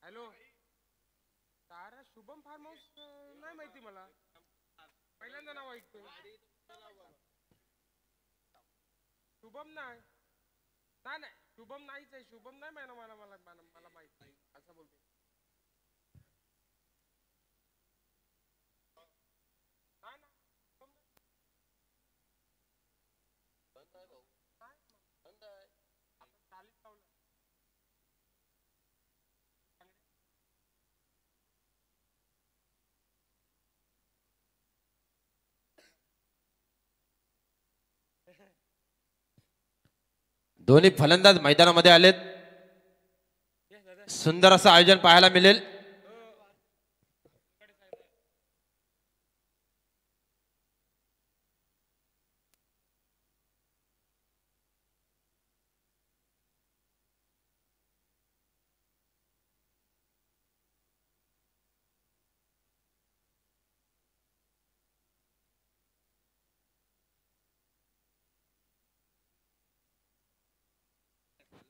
Hello तारा Shubham farm house नाही माहिती मला, पहिल्यांदा नाव ऐकतोय. शुभम नाही नाही शुभम नाहीच आहे. शुभम नाही मला मला मला मला माहित नाही असं बोलतो. दोन्ही फलंदाज मैदानामध्ये आलेत. सुंदर असं आयोजन पाहायला मिळेल.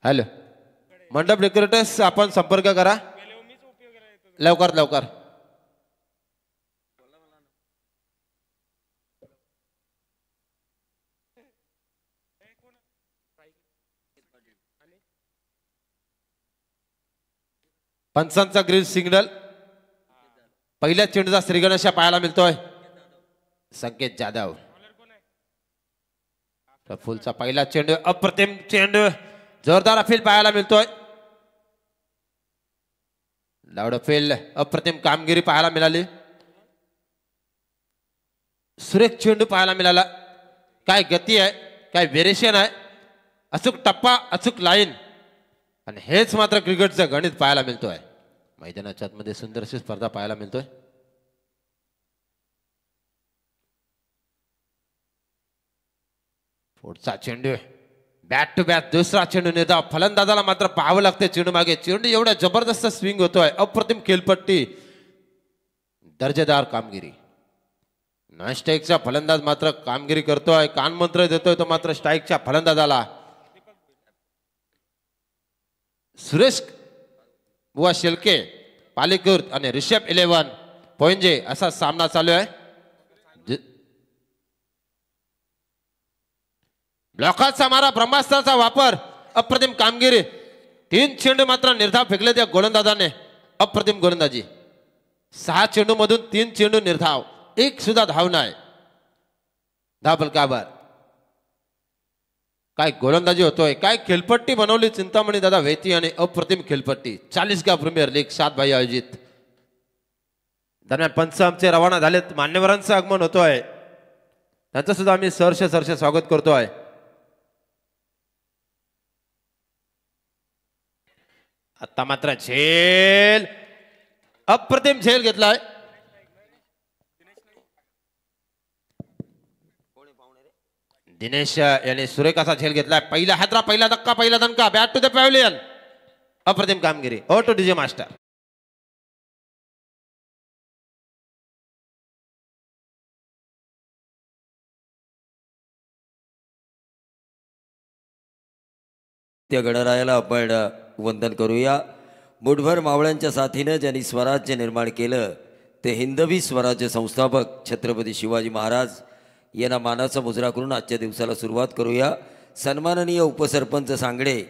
हॅलो मंडप डेकोरेटर्स आपण संपर्क करा लवकर लवकर. पंचांचा ग्रीन सिग्नल. पहिल्या चेंडूचा श्रीगणेशा पाहायला मिळतोय. संकेत जाधव. फुलचा पहिला चेंडू अप्रतिम चेंडू जोरदार अपील पाहायला मिळतोय. लावड फेल अप्रतिम कामगिरी पाहायला मिळाली. सुरेख चेंडू पाहायला मिळाला. काय गती आहे, काय व्हेरिएशन आहे, अचूक टप्पा अचूक लाईन आणि हेच मात्र क्रिकेटचं गणित पाहायला मिळतोय. मैदानाच्या आतमध्ये सुंदर अशी स्पर्धा पाहायला मिळतोय. पुढचा चेंडू बॅट टू बॅट दुसरा चेंडू निर्धाव. फलंदाजाला मात्र पाहावं लागते चेंडू मागे. चेंडू एवढा जबरदस्त स्विंग होतोय. अप्रतिम खेळपट्टी दर्जेदार कामगिरी. नॉन स्ट्राईकचा फलंदाज मात्र कामगिरी करतोय. कानमंत्र देतोय तो मात्र स्ट्राईकच्या फलंदाजाला. सुरेश बुवा शेलके पालिकुर्द आणि ऋषभ 11 पोंजे असा सामना चालू आहे. ब्लॉकाचा मारा ब्रह्मास्त्राचा वापर अप्रतिम कामगिरी. 3 चेंडू मात्र निर्धाव फेकले त्या गोलंदाजाने. अप्रतिम गोलंदाजी. 6 चेंडू मधून 3 चेंडू निर्धाव. एक सुद्धा धाव नाही. धाव काबर. काय गोलंदाजी होतोय, काय खेळपट्टी बनवली चिंतामणी दादा वेती आणि अप्रतिम खेळपट्टी. 40 का प्रीमियर लीग 7 भाई आयोजित. दरम्यान पंच आमचे रवाना झालेत. मान्यवरांचं आगमन होतोय. त्यांचं सुद्धा आम्ही सहर्ष स्वागत करतोय. आता मात्र झेल अप्रतिम झेल घेतलाय. दिनेश याने सुरेख असा झेल घेतलाय. पहिला हादरा पहिला धक्का पहिला दणका. Bat to the pavilion. अप्रतिम कामगिरी. Over to DJ master. त्या गणरायाला आपण वंदन करूया. मुठभर मावळ्यांच्या साथीनं ज्यांनी स्वराज्य निर्माण केलं ते हिंदवी स्वराज्य संस्थापक छत्रपती शिवाजी महाराज यांना मानाचा मुजरा करून आजच्या दिवसाला सुरुवात करूया. सन्माननीय उपसरपंच सांगडे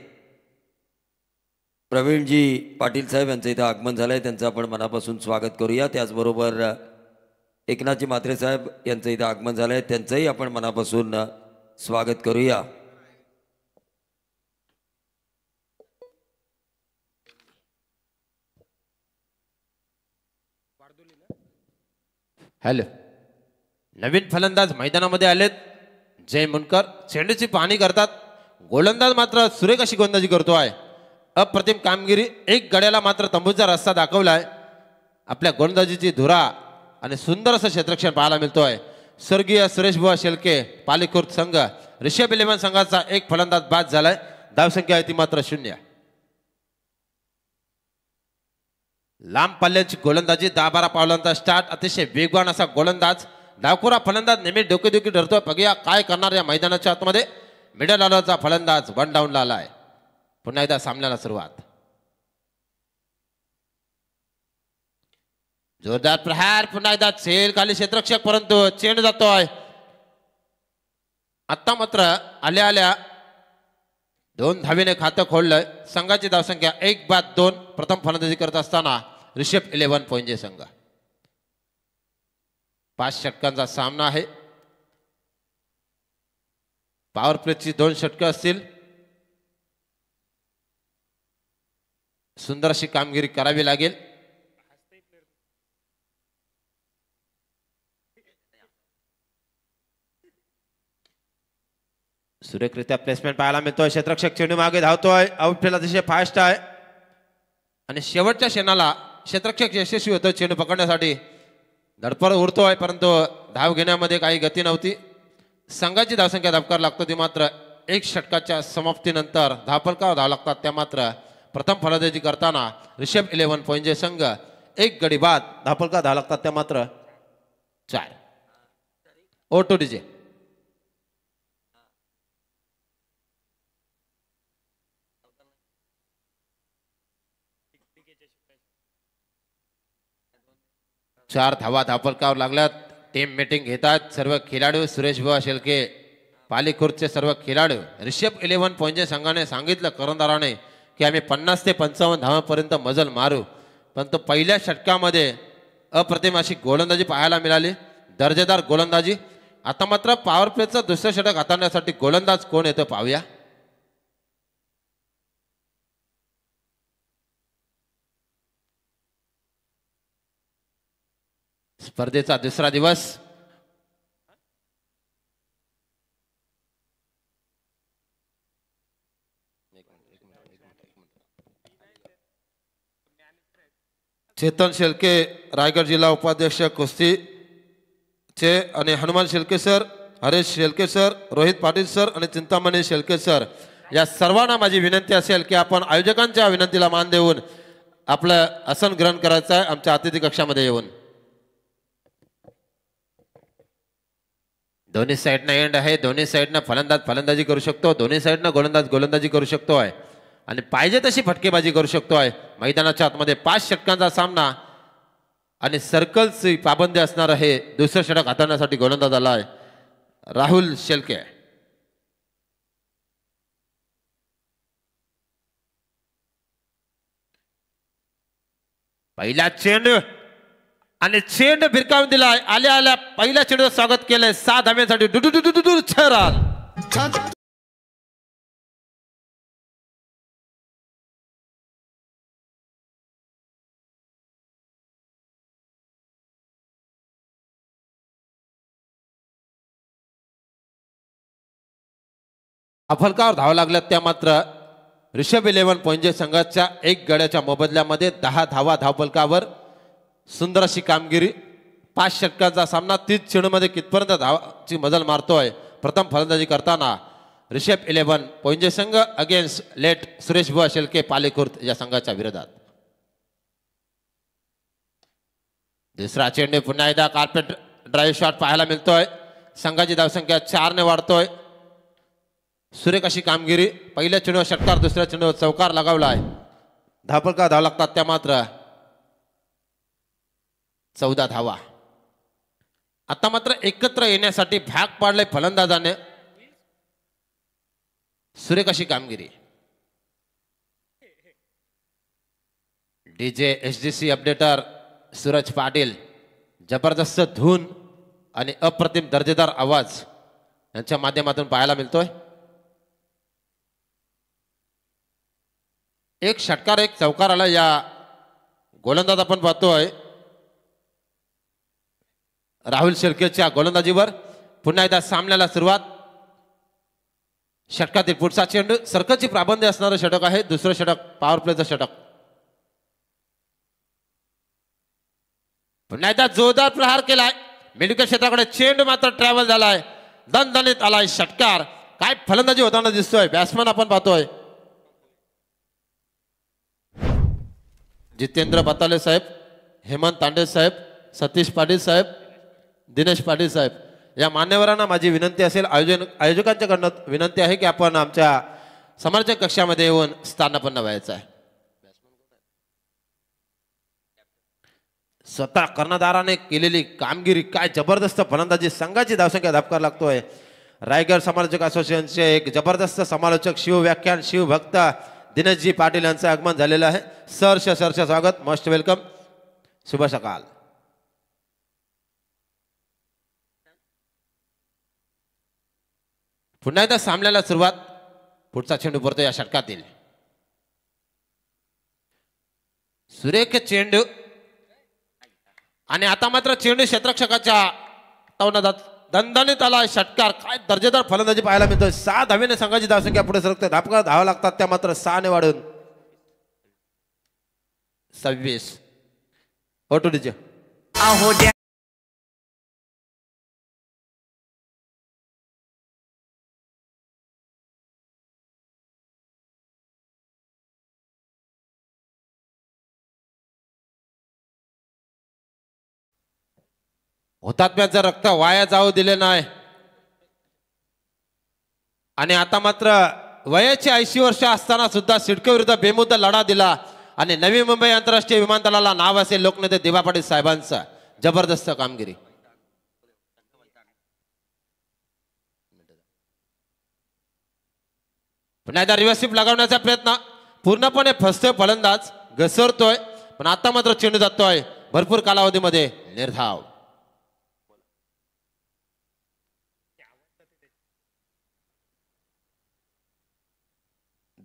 प्रवीणजी पाटील साहेब यांचं इथं आगमन झालंय. त्यांचं आपण मनापासून स्वागत करूया. त्याचबरोबर एकनाथजी म्हात्रे साहेब यांचं इथं आगमन झालंय. त्यांचंही आपण मनापासून स्वागत करूया. हॅलो नवीन फलंदाज मैदानामध्ये आलेत. जय मुनकर चेंडूची पाहणी करतात. गोलंदाज मात्र सुरेख अशी गोलंदाजी करतो आहे. अप्रतिम कामगिरी. एक गड्याला मात्र तंबूचा रस्ता दाखवलाय. आपल्या गोलंदाजीची धुरा आणि सुंदर असं क्षेत्ररक्षण पाहायला मिळतोय. स्वर्गीय सुरेश बुवा शेलके पालिकुर्द संघ ऋषभ 11 संघाचा एक फलंदाज बाद झालाय. धावसंख्या आहे ती मात्र 0. लांब पल्ल्याची गोलंदाजी 10-12 पावलांचा स्टार्ट. अतिशय वेगवान असा गोलंदाज. डावखुरा फलंदाज नेहमी डोकेदुखी ठरतोय. बघूया काय करणार या मैदानाच्या आतमध्ये. मिडल ऑर्डरचा फलंदाज 1 डाऊनला आलाय. पुन्हा एकदा सामन्याला सुरुवात. जोरदार प्रहार. पुन्हा एकदा झेल खाली क्षेत्ररक्षक परंतु चेंडू जातोय. आता मात्र आल्या आल्या 2 धावेने खातं खोललंय. संघाची धावसंख्या 1-2. प्रथम फलंदाजी करत असताना ऋषभ 11 पोंजे संघ. 5 षटकांचा सामना आहे. पॉवर प्लेची 2 षटकं असतील. सुंदर अशी कामगिरी करावी लागेल. सुरेखरित्या प्लेसमेंट पाहायला मिळतोय. क्षेत्ररक्षक चेंडू मागे धावतोय. आउटफील्ड अतिशय फास्ट आहे आणि शेवटच्या क्षणाला क्षेत्ररक्षक यशस्वी होतो चेंडू पकडण्यासाठी. धडपड उरतोय परंतु धाव घेण्यामध्ये काही गती नव्हती. संघाची धावसंख्या धापकार लागतो ती मात्र 1 षटकाच्या समाप्तीनंतर धावफलकावर धाव लागतात त्या मात्र प्रथम फलंदाजी करताना ऋषभ 11 पोंजे संघ. 1 गडी बाद. धावफलकावर धाव लागतात त्या मात्र 4. O2 DJ. चार धावा धावफलकावर लागल्यात. टीम मीटिंग घेतात सर्व खेळाडू. सुरेश बुवा शेळके पालीखुर्दचे सर्व खेळाडू. ऋषभ 11 पोंजे संघाने सांगितलं कर्णधाराने की आम्ही 50 ते 55 धावांपर्यंत मजल मारू. परंतु पहिल्या षटकामध्ये अप्रतिम अशी गोलंदाजी पाहायला मिळाली. दर्जेदार गोलंदाजी. आता मात्र पॉवर प्लेचं दुसरं षटक हाताळण्यासाठी गोलंदाज कोण येतो पाहूया. स्पर्धेचा दुसरा दिवस. चेतन शेळके रायगड जिल्हा उपाध्यक्ष कुस्ती चे आणि Hanuman Shelke sir, Haresh Shelke sir, Rohit Patil sir आणि चिंतामणी शेळके सर या सर्वांना माझी विनंती असेल की आपण आयोजकांच्या विनंतीला मान देऊन आपलं आसन ग्रहण करायचं आहे आमच्या अतिथी कक्षामध्ये येऊन. दोन्ही साईडनं एंड आहे. दोन्ही साईडनं फलंदाज फलंदाजी करू शकतो. दोन्ही साईडनं गोलंदाज गोलंदाजी करू शकतोय आणि पाहिजे तशी फटकेबाजी करू शकतोय. मैदानाच्या आतमध्ये 5 षटकांचा सामना आणि सर्कलची पाबंदी असणार आहे. दुसरं षटक हाताळण्यासाठी गोलंदाज आला आहे राहुल शेळके. पहिला चेंडू आणि चेंडू भिरकावून दिलाय. आल्या आल्या पहिल्या चेंडूचं स्वागत केलंय 6 धाव्यांसाठी. दूर 6 रन. अफलकावर धाव लागल्यात त्या मात्र ऋषभ 11 पोंजे संघाच्या 1 गड्याच्या मोबदल्यामध्ये 10 धावा धावफलकावर. सुंदर अशी कामगिरी. 5 षटकांचा सामना. 30 चेंडूमध्ये कितपर्यंत धावाची मजल मारतोय. प्रथम फलंदाजी करताना ऋषभ 11 पोंजे संघ अगेन्स्ट लेट सुरेश बुवा शेळके पालीखुर्द या संघाच्या विरोधात. दुसरा चेंडू पुन्हा एकदा कार्पेट ड्राईव्ह शॉट पाहायला मिळतोय. संघाची धावसंख्या 4 ने वाढतोय. सुरेख अशी कामगिरी. पहिल्या चेंडूवर षटकार, दुसऱ्या चेंडूवर चौकार लगावलाय. धावफलकावर धाव लागतात त्या मात्र 14 धावा. आता मात्र एकत्र येण्यासाठी भाग पाडले फलंदाजाने. सुरेख अशी कामगिरी. डीजे HDC अपडेटर सूरज पाटील. जबरदस्त धून आणि अप्रतिम दर्जेदार आवाज यांच्या माध्यमातून पाहायला मिळतोय. एक षटकार एक चौकार आला. या गोलंदाज आपण पाहतोय राहुल शेळकेच्या गोलंदाजीवर. पुन्हा एकदा सामन्याला सुरुवात. षटकातील पुढचा चेंडू सर्कलची प्राबंदी असणारं षटक आहे. दुसरं षटक पॉवर प्लेचं षटक. पुन्हा एकदा जोरदार प्रहार केलाय. मिडविकेट क्षेत्राकडे चेंडू मात्र ट्रॅव्हल झालाय. दणदणीत आलाय षटकार. काय फलंदाजी होताना दिसतोय. बॅट्समन आपण पाहतोय जितेंद्र बताले साहेब, हेमंत तांडे साहेब, सतीश पाटील साहेब, दिनेश पाटील साहेब या मान्यवरांना माझी विनंती असेल, आयोजकांच्याकडनं विनंती आहे की आपण आमच्या समर्थक कक्षामध्ये येऊन स्थानापन्न व्हायचं आहे. स्वतः कर्णधाराने केलेली कामगिरी काय जबरदस्त फलंदाजी, संघाची धावसंख्या धापकार लागतोय. रायगड समालोचक असोसिएशनचे एक जबरदस्त समालोचक शिवव्याख्यान शिवभक्त दिनेशजी पाटील यांचं आगमन झालेलं आहे. सहर्ष स्वागत, मोस्ट वेलकम, शुभ सकाळ. पुन्हा एकदा सामन्याला सुरुवात. पुढचा चेंडू पडतो या षटकातील. सुरेख चेंडू आणि आता मात्र चेंडू क्षेत्ररक्षकाच्या तवनात दणदणीत आला. षटकार, काय दर्जेदार फलंदाजी पाहायला मिळतोय. 6 धावेने संघाची धावसंख्या पुढे सरकते. धापकार धावा लागतात त्या मात्र 6 ने वाढून 26. ओटुडीचे हुतात्म्याचं रक्त वाया जाऊ दिले नाही. आणि आता मात्र वयाची 80 वर्ष असताना सुद्धा सिडको विरुद्ध बेमुद्दा लढा दिला आणि नवी मुंबई आंतरराष्ट्रीय विमानतळाला नाव असेल लोकनेते दिवा पाटील साहेबांचा जबरदस्त कामगिरी. पुन्हा एकदा रिव्हर्सिप लगावण्याचा प्रयत्न, पूर्णपणे फसतोय फलंदाज, घसरतोय, पण आता मात्र चेंडू जातोय भरपूर कालावधीमध्ये निर्धाव.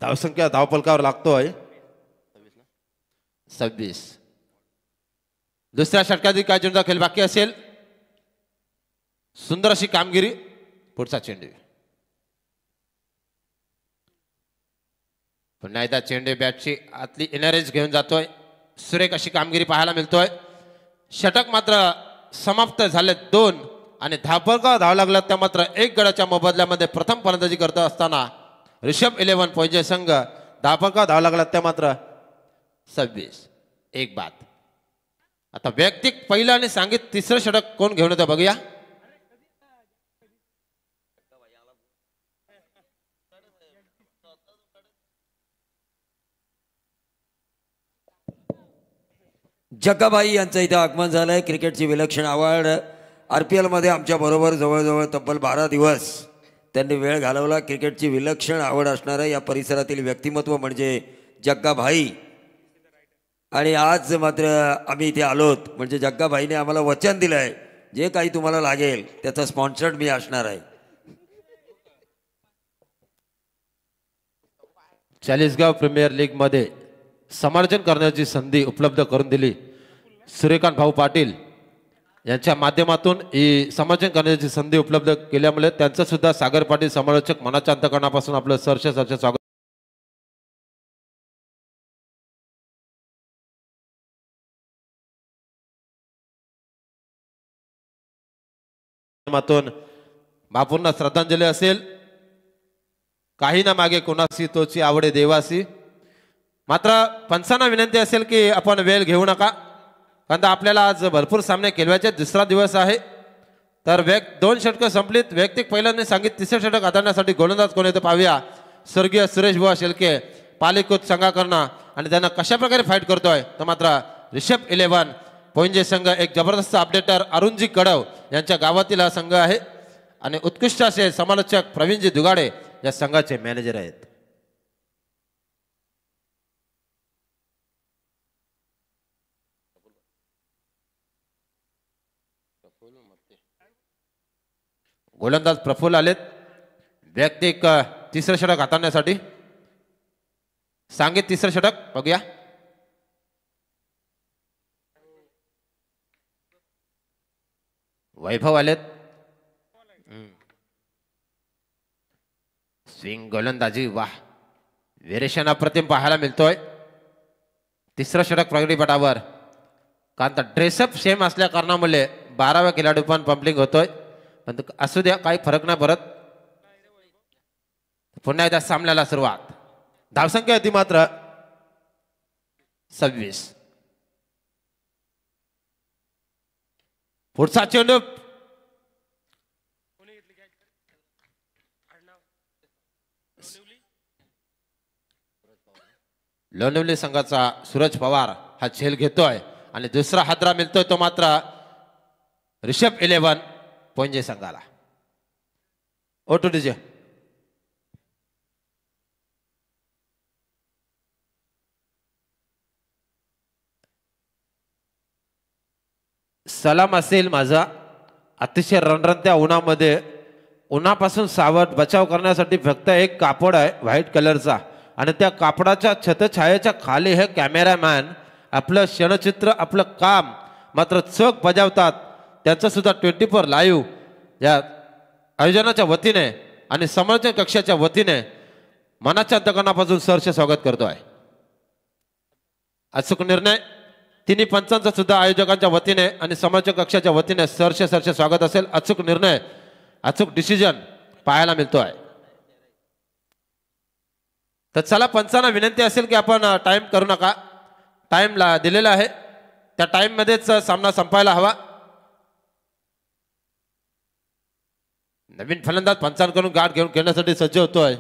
धावसंख्या धावपलकावर लागतोय 26. दुसऱ्या षटकातील काय चेंडूचा खेळ बाकी असेल. सुंदर अशी कामगिरी. पुढचा चेंडू, पुन्हा एकदा चेंडू बॅटची आतली इनरेज घेऊन जातोय. सुरेख अशी कामगिरी पाहायला मिळतोय. षटक मात्र समाप्त झाले 2 आणि धावपलकावर धाव लागला त्या मात्र 1 गडाच्या मोबदल्यामध्ये प्रथम फलंदाजी करत असताना ऋषभ 11 पोयजे संघ धावपलकावर धाव लागला त्या मात्र 26. 1 बाद. आता वैयक्तिक पहिलं आणि सांगित तिसरं षटक कोण घेऊन येतं बघूया. जग्गाबाई यांचं इथे आगमन झालंय. क्रिकेटची विलक्षण आवड. RPL मध्ये आमच्या बरोबर जवळजवळ तब्बल 12 दिवस त्यांनी वेळ घालवला. क्रिकेटची विलक्षण आवड असणारं या परिसरातील व्यक्तिमत्व म्हणजे जग्गाभाई. आणि आज मात्र आम्ही इथे आलोत म्हणजे जग्गाभाईने आम्हाला वचन दिलंय जे काही तुम्हाला लागेल त्याचा स्पॉन्सर्ड मी असणार आहे. चाळीसगाव प्रीमियर लीग मध्ये समालोचन करण्याची संधी उपलब्ध करून दिली सूर्यकांत भाऊ पाटील यांच्या माध्यमातून ही समालोचन करण्याची संधी उपलब्ध केल्यामुळे त्यांचं सुद्धा सागर पाटील समालोचक मनाच्या अंतःकरणापासून आपलं सहर्ष स्वागत. मातून बापूंना श्रद्धांजली असेल. काही ना मागे कोणासी तोची आवडे देवासी. मात्र पंचांना विनंती असेल की आपण वेळ घेऊ नका, कारण आपल्याला आज भरपूर सामने खेळवायचे. दुसरा दिवस आहे तर 2 षटकं संपलीत. वैयक्तिक पहिल्यांदा सांगित तिसरे षटक हाताळण्यासाठी गोलंदाज कोण येतो पाहूया. स्वर्गीय सुरेश बुवा शेलके पालिकुत संघाकरना आणि त्यांना कशा प्रकारे फाईट करतोय. तर मात्र ऋषभ 11 पोंजे संघ एक जबरदस्त अपडेटर अरुणजी कडव यांच्या गावातील हा संघ आहे आणि उत्कृष्ट असे समालोचक प्रवीणजी दुगाडे या संघाचे मॅनेजर आहेत. गोलंदाज प्रफुल्ल आलेत. वैयक्तिक तिसरं षटक हाताळण्यासाठी सांगित तिसरं षटक बघूया. वैभव आलेत. स्विंग गोलंदाजी वाह, व्हेरिएशन अप्रतिम पाहायला मिळतोय. तिसरं षटक प्रगतीपटावर, कारण ड्रेसअप सेम असल्या कारणामुळे 12व्या खेळाडू पण पंपलिंग होतोय. पण असू द्या, काही फरक नाही पडत. पुन्हा एकदा सामन्याला सुरुवात. धावसंख्या होती मात्र 26. पुढचा चेंडू लोणवली संघाचा सूरज पवार हा झेल घेतोय आणि दुसरा हादरा मिळतोय तो मात्र ऋषभ 11 पोंजे संघाला. ओटू डीजे. सलाम असेल माझा. अतिशय रणरणत्या उन्हामध्ये उन्हापासून सावध बचाव करण्यासाठी फक्त एक कापड आहे व्हाईट कलरचा आणि त्या कापडाच्या छतछायेच्या खाली हे कॅमेरामॅन आपलं क्षणचित्र आपलं काम मात्र चोख बजावतात. त्याचं सुद्धा 24 लाईव्ह या आयोजनाच्या वतीने आणि समर्थन कक्षाच्या वतीने मनाच्या अंतकरणापासून सहर्ष स्वागत करतोय. अचूक निर्णय तिन्ही पंचांचा सुद्धा आयोजकांच्या वतीने आणि समर्थन कक्षाच्या वतीने सहर्ष स्वागत असेल. अचूक निर्णय अचूक डिसिजन पाहायला मिळतोय. तर चला पंचांना विनंती असेल की आपण टाइम करू नका. टाइमला दिलेला आहे त्या टाइम मध्येच सामना संपायला हवा. नवीन फलंदाज पंचांकडून गाठ घेऊन खेळण्यासाठी सज्ज होतोय.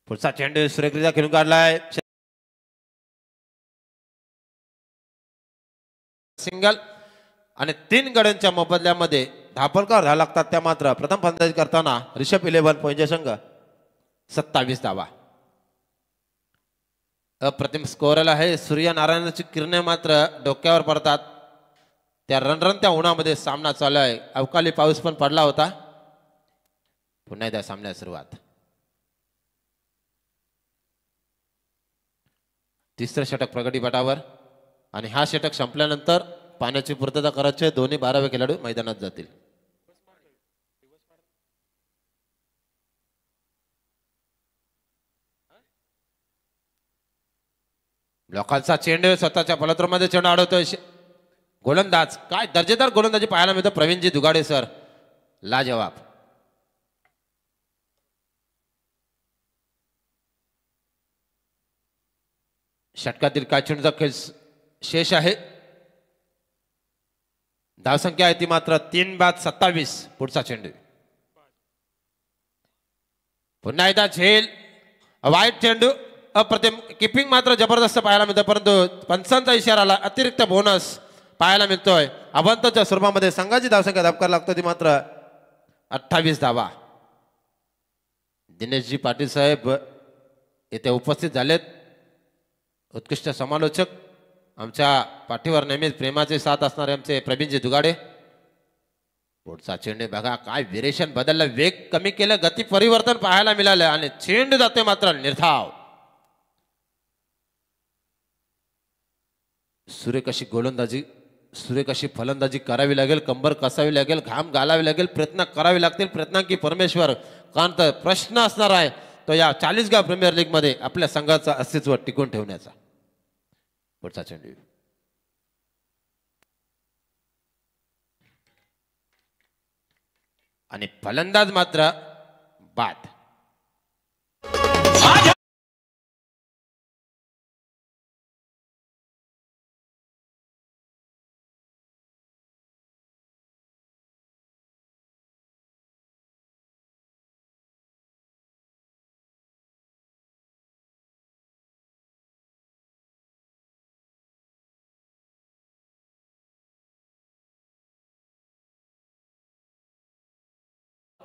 पुढचा चेंडू सुरेखरित्या खेळून काढलाय. सिंगल आणि 3 गड्यांच्या मोबदल्यामध्ये धापलकर धावा लागतात. त्या मात्र प्रथम फलंदाजी करताना ऋषभ 11 पोंजे संघ 27 धावा. अप्रतिम स्कोअरला आहे. सूर्यनारायणाची किरणे मात्र डोक्यावर पडतात. त्या रणरणत्या उन्हामध्ये सामना चालू आहे. अवकाळी पाऊस पण पडला होता. पुन्हा एकदा सामन्याला सुरुवात. तिसरं षटक प्रगती पटावर आणि हा षटक संपल्यानंतर पाण्याची पूर्तता करायची. दोन्ही 12वे खेळाडू मैदानात जातील. लोकांचा चेंडू स्वतःच्या फलंदाजीमध्ये चेंडू अडवतोय. गोलंदाज काय दर्जेदार गोलंदाजी पाहायला मिळतं. प्रवीणजी दुगाडे सर लाजवाब. षटकातील काय चेंडूचा खेळ शेष आहे. धावसंख्या आहे ती मात्र 3-27. पुढचा चेंडू पुन्हा एकदा झेल वाईट चेंडू. अप्रतिम किपिंग मात्र जबरदस्त पाहायला मिळतं परंतु पंचांचा इशारा अतिरिक्त बोनस पाहायला मिळतोय. अवंतच्या स्वरूपामध्ये संघाची धावसंख्या धबकार लागतो ती मात्र 28 धावा. दिनेशजी पाटील साहेब येथे उपस्थित झालेत. उत्कृष्ट समालोचक आमच्या पाठीवर नेहमीच प्रेमाचे साथ असणारे आमचे प्रवीणजी दुगाडे. पुढचा चेंडू बघा काय व्हेरिएशन बदललं. वेग कमी केलं. गती परिवर्तन पाहायला मिळालं आणि चेंडू जाते मात्र निर्धाव. सुरेख अशी गोलंदाजी सुरेख अशी फलंदाजी करावी लागेल. कंबर कसावी लागेल. घाम घालावी लागेल. प्रयत्न करावे लागतील. प्रयत्नांकी परमेश्वर. कारण तर प्रश्न असणार आहे तो या 40 गाव प्रीमियर लीग मध्ये आपल्या संघाचं अस्तित्व टिकून ठेवण्याचा. पुढचा चेंडू आणि फलंदाज मात्र बाद.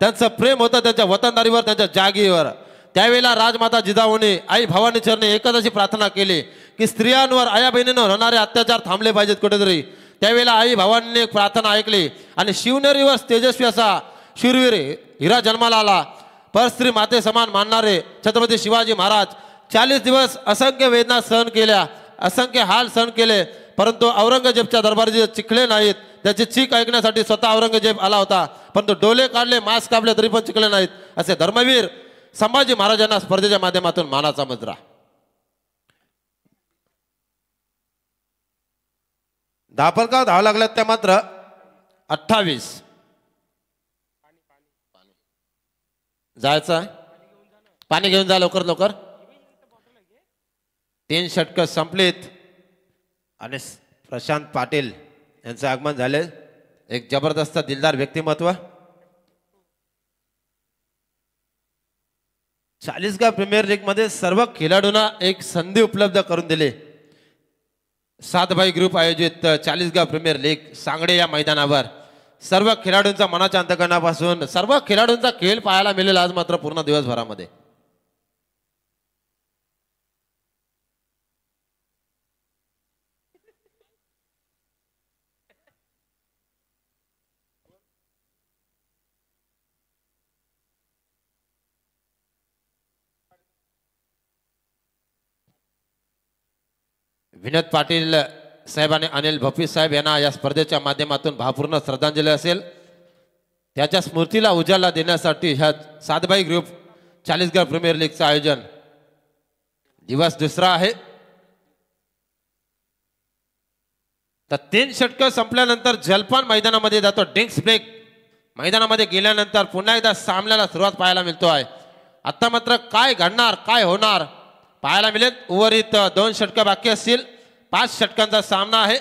त्यांचं प्रेम होतं त्यांच्या वतनदारीवर त्यांच्या जागेवर. त्यावेळेला राजमाता जिजाऊने आई भवानी चरणी एकच अशी प्रार्थना केली की स्त्रियांवर आया बहिणींवर होणारे अत्याचार थांबले पाहिजेत कुठेतरी. त्यावेळेला आई भवानीने प्रार्थना ऐकली आणि शिवनेरीवर तेजस्वी असा शूरवीर हिरा जन्माला आला. परस्त्री माते समान मानणारे छत्रपती शिवाजी महाराज 40 दिवस असंख्य वेदना सहन केल्या. असंख्य हाल सहन केले परंतु औरंगजेबच्या दरबारी चिखले नाहीत. त्याची चीक ऐकण्यासाठी स्वतः औरंगजेब आला होता परंतु डोले काढले मास्क कापले तरी पण चिकले नाहीत. असे धर्मवीर संभाजी महाराजांना स्पर्धेच्या माध्यमातून मानाचा मुद्रा. धापलगाव धाव लागल्यात त्या मात्र 28. जायचं पाणी घेऊन जा लवकर लवकर. 3 षटकं संपलीत आणि प्रशांत पाटील यांचं आगमन झाले. एक जबरदस्त दिलदार व्यक्तिमत्व. चाळीसगाव प्रीमियर लीग मध्ये सर्व खेळाडूंना एक संधी उपलब्ध करून दिली. सातभाई ग्रुप आयोजित चाळीसगाव प्रीमियर लीग सांगडे या मैदानावर सर्व खेळाडूंचा मनाच्या अंतकरणापासून सर्व खेळाडूंचा खेळ पाहायला मिळेल आज मात्र पूर्ण दिवसभरामध्ये. विनोद पाटील साहेब आणि अनिल भोपी साहेब यांना या स्पर्धेच्या माध्यमातून भावपूर्ण श्रद्धांजली असेल. त्याच्या स्मृतीला उजाळा देण्यासाठी ह्या सातभाई ग्रुप चाळीसगाव प्रीमियर लीगचं आयोजन. दिवस दुसरा आहे. तर 3 षटकं संपल्यानंतर जलपान मैदानामध्ये जातो. ड्रिंक्स ब्रेक मैदानामध्ये गेल्यानंतर पुन्हा एकदा सामन्याला सुरुवात पाहायला मिळतो आहे. आता मात्र काय घडणार काय होणार पाहायला मिळेल. उर्वरित 2 षटकं बाकी असतील. 5 षटकांचा सामना आहे.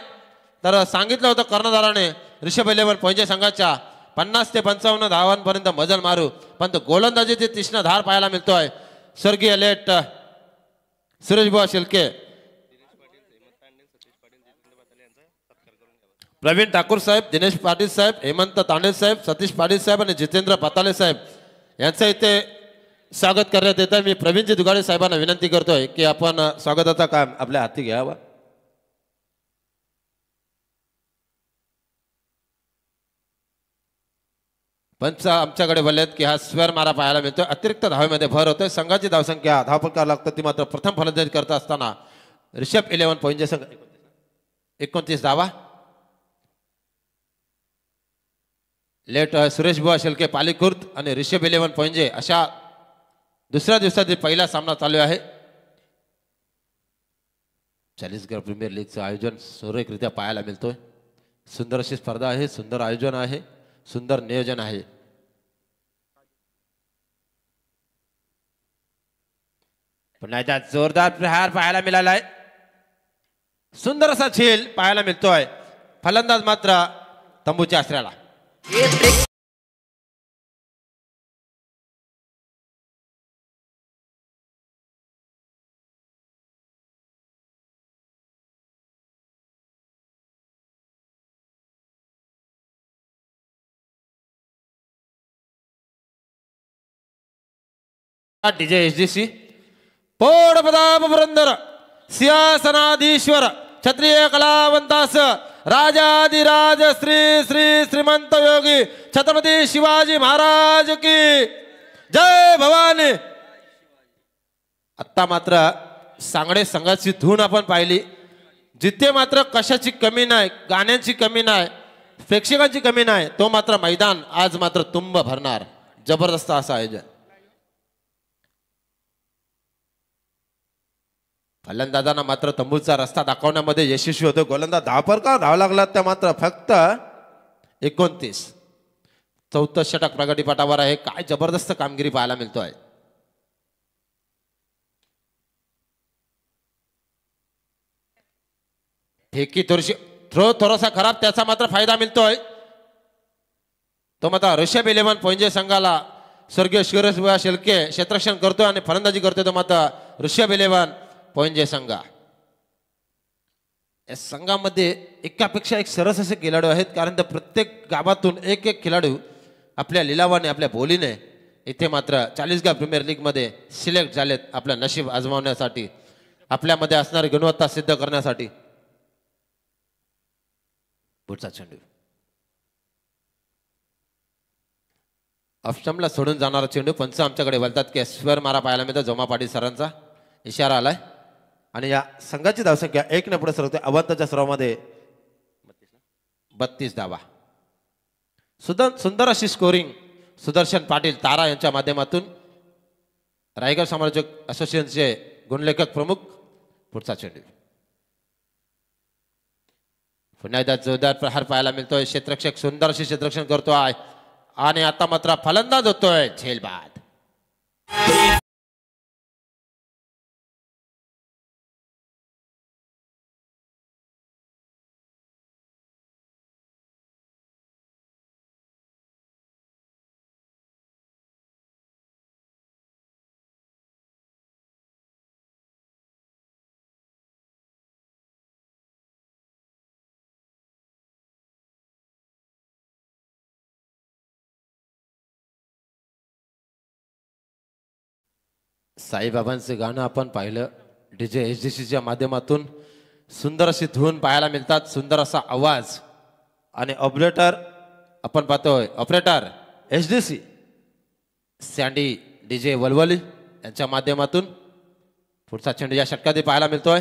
तर सांगितलं होतं कर्णधाराने ऋषभ 11 पोंजे संघाच्या 50 ते 55 धावांपर्यंत मजल मारू, पण गोलंदाजीची तीक्ष्ण धार पाहायला मिळतो आहे. स्वर्गीय लेट सुरेशबुवा शिल्के, प्रवीण ठाकूर साहेब, दिनेश पाटील साहेब, हेमंत तांडे साहेब, सतीश पाटील साहेब आणि जितेंद्र पाताले साहेब यांचं इथे स्वागत करण्यात येतं. मी प्रवीणजी दुगाडे साहेबांना विनंती करतोय की आपण स्वागताचा काम आपल्या हाती घ्यावा. पंच आमच्याकडे बोललेत की हा स्क्वेअर मारा पाहायला मिळतोय. अतिरिक्त धावेमध्ये भर होतोय. संघाची धावसंख्या धावफलकावर लागतो ती मात्र प्रथम फलंदाजी करत असताना ऋषभ 11 पोंजे संघ 29 धावा. लेट सुरेश बुवा शेलके पालीखुर्द आणि ऋषभ 11 पोंजे अशा दुसऱ्या दिवसातील पहिला सामना चालू आहे. चाळीसगाव प्रीमियर लीगचं आयोजन सुरेखरित्या पाहायला मिळतोय. सुंदर अशी स्पर्धा आहे, सुंदर आयोजन आहे, सुंदर नियोजन आहे. पुन्हा एकदा जोरदार प्रहार पाहायला मिळाला आहे. सुंदर असा झेल पाहायला मिळतोय. फलंदाज मात्र तंबूच्या आश्रयाला. डीजे एचडीसी पोड प्रताप पुरंदर सिंहासनाधीश्वर क्षत्रिय कलावंतास राजाधिराज श्री श्री श्रीमंत योगी छत्रपती शिवाजी महाराज की जय भवानी. आता मात्र सांगडे संघाची धून आपण पाहिली. जिथे मात्र कशाची कमी नाही, गाण्यांची कमी नाही, प्रेक्षकांची कमी नाही, तो मात्र मैदान आज मात्र तुंब भरणार. जबरदस्त असं आयोजन. फलंदाजांना मात्र तंबूचा रस्ता दाखवण्यामध्ये यशस्वी होतो. गोलंदाज धावफलकावर धाव लागला त्या मात्र फक्त 29. 34 षटक प्रगतीपटावर आहे. काय जबरदस्त कामगिरी पाहायला मिळतोय. फेकी थोडीशी थोडासा खराब, त्याचा मात्र फायदा मिळतोय. तो मात्र ऋषभ 11 पोंजे संघाला स्वर्गीय शिवराजबुवा शेलके क्षेत्ररक्षण करतोय आणि फलंदाजी करतोय. तो मात्र ऋषभ 11 पोंजे संघ. या संघामध्ये एकापेक्षा एक सरस असे खेळाडू आहेत, कारण तर प्रत्येक गावातून एक एक खेळाडू आपल्या लिलावाने आपल्या बोलीने इथे मात्र चाळीसगाव प्रीमियर लीग मध्ये सिलेक्ट झालेत. आपलं नशीब आजमावण्यासाठी, आपल्यामध्ये असणारी गुणवत्ता सिद्ध करण्यासाठी. पुढचा चेंडू ऑफस्टंपला सोडून जाणारा चेंडू. पंच आमच्याकडे बोलतात की स्क्वेअर मारा पाहायला मिळतो. जोमा पाटील सरांचा इशारा आलाय आणि या संघाची धावसंख्या 1 ने पुढे सरकते. अवंतच्या सरावामध्ये 32 धावा. सुंदर अशी स्कोरिंग सुदर्शन पाटील तारा यांच्या माध्यमातून. रायगड समालोचक असोसिएशनचे गुणलेखक प्रमुख. पुढचा चेंडू पुन्हा एकदा जोरदार प्रहार पाहायला मिळतोय. क्षेत्ररक्षक सुंदर अशी क्षेत्ररक्षण करतोय आणि आता मात्र फलंदाज होतोय झेलबाद. साईबाबांचे गाणं आपण पाहिलं डीजे एचडीसीच्या माध्यमातून. सुंदर अशी धून पाहायला मिळतात, सुंदर असा आवाज. आणि ऑपरेटर आपण पाहतोय, ऑपरेटर एचडीसी सँडी डीजे वलवली यांच्या माध्यमातून पुढचा चेंडू या षटकात पाहायला मिळतोय.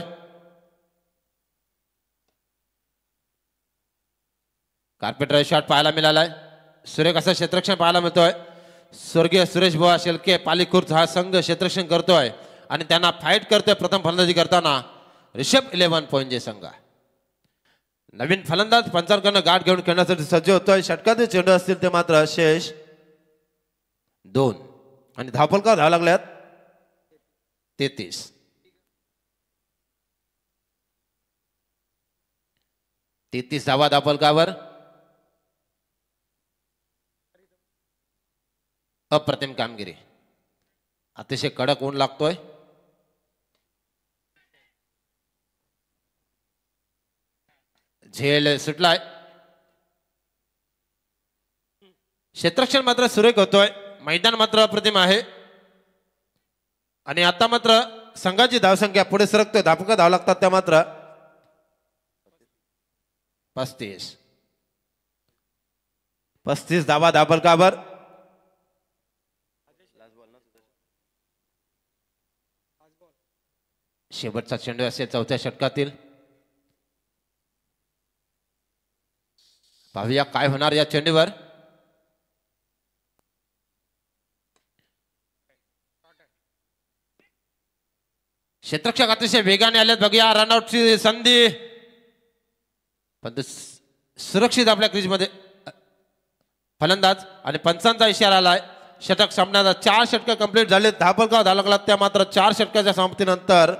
कार्पेट शॉट पाहायला मिळालाय. सुरेख असं क्षेत्ररक्षण पाहायला मिळतोय. स्वर्गीय सुरेश बुवा शेलके पालीखुर्द हा संघ क्षेत्ररक्षण करतोय आणि त्यांना फाईट करतोय प्रथम फलंदाजी करताना ऋषभ 11 पॉइंट संघ. नवीन फलंदाज पंचांकडनं गाठ घेऊन खेळण्यासाठी सज्ज होतोय. षटकाचे चेंडू असतील ते मात्र शेष 2 आणि धावफलका धाव लागल्यात 33. 33 धावा धावफलकावर. अप्रतिम कामगिरी. अतिशय कडक ऊन लागतोय. झेल सुटलाय. क्षेत्ररक्षण मात्र सुरेख होतोय. मैदान मात्र अप्रतिम आहे आणि आता मात्र संघाची धावसंख्या पुढे सरकतोय. धापका धाव लागतात त्या मात्र 35 धावा धावफलकावर. शेवटचा चेंडू असेल चौथ्या षटकातील. पाहूया काय होणार या चेंडूवर. क्षेत्ररक्षक अतिशय वेगाने आलेत. बघूया रनआउटची संधी, पण सुरक्षित आपल्या क्रीजमध्ये फलंदाज आणि पंचांचा इशारा आलाय. षटक सामन्याचा 4 षटक कंप्लीट झाले. धावफलका धाव लागला त्या मात्र 4 षटकाच्या समाप्तीनंतर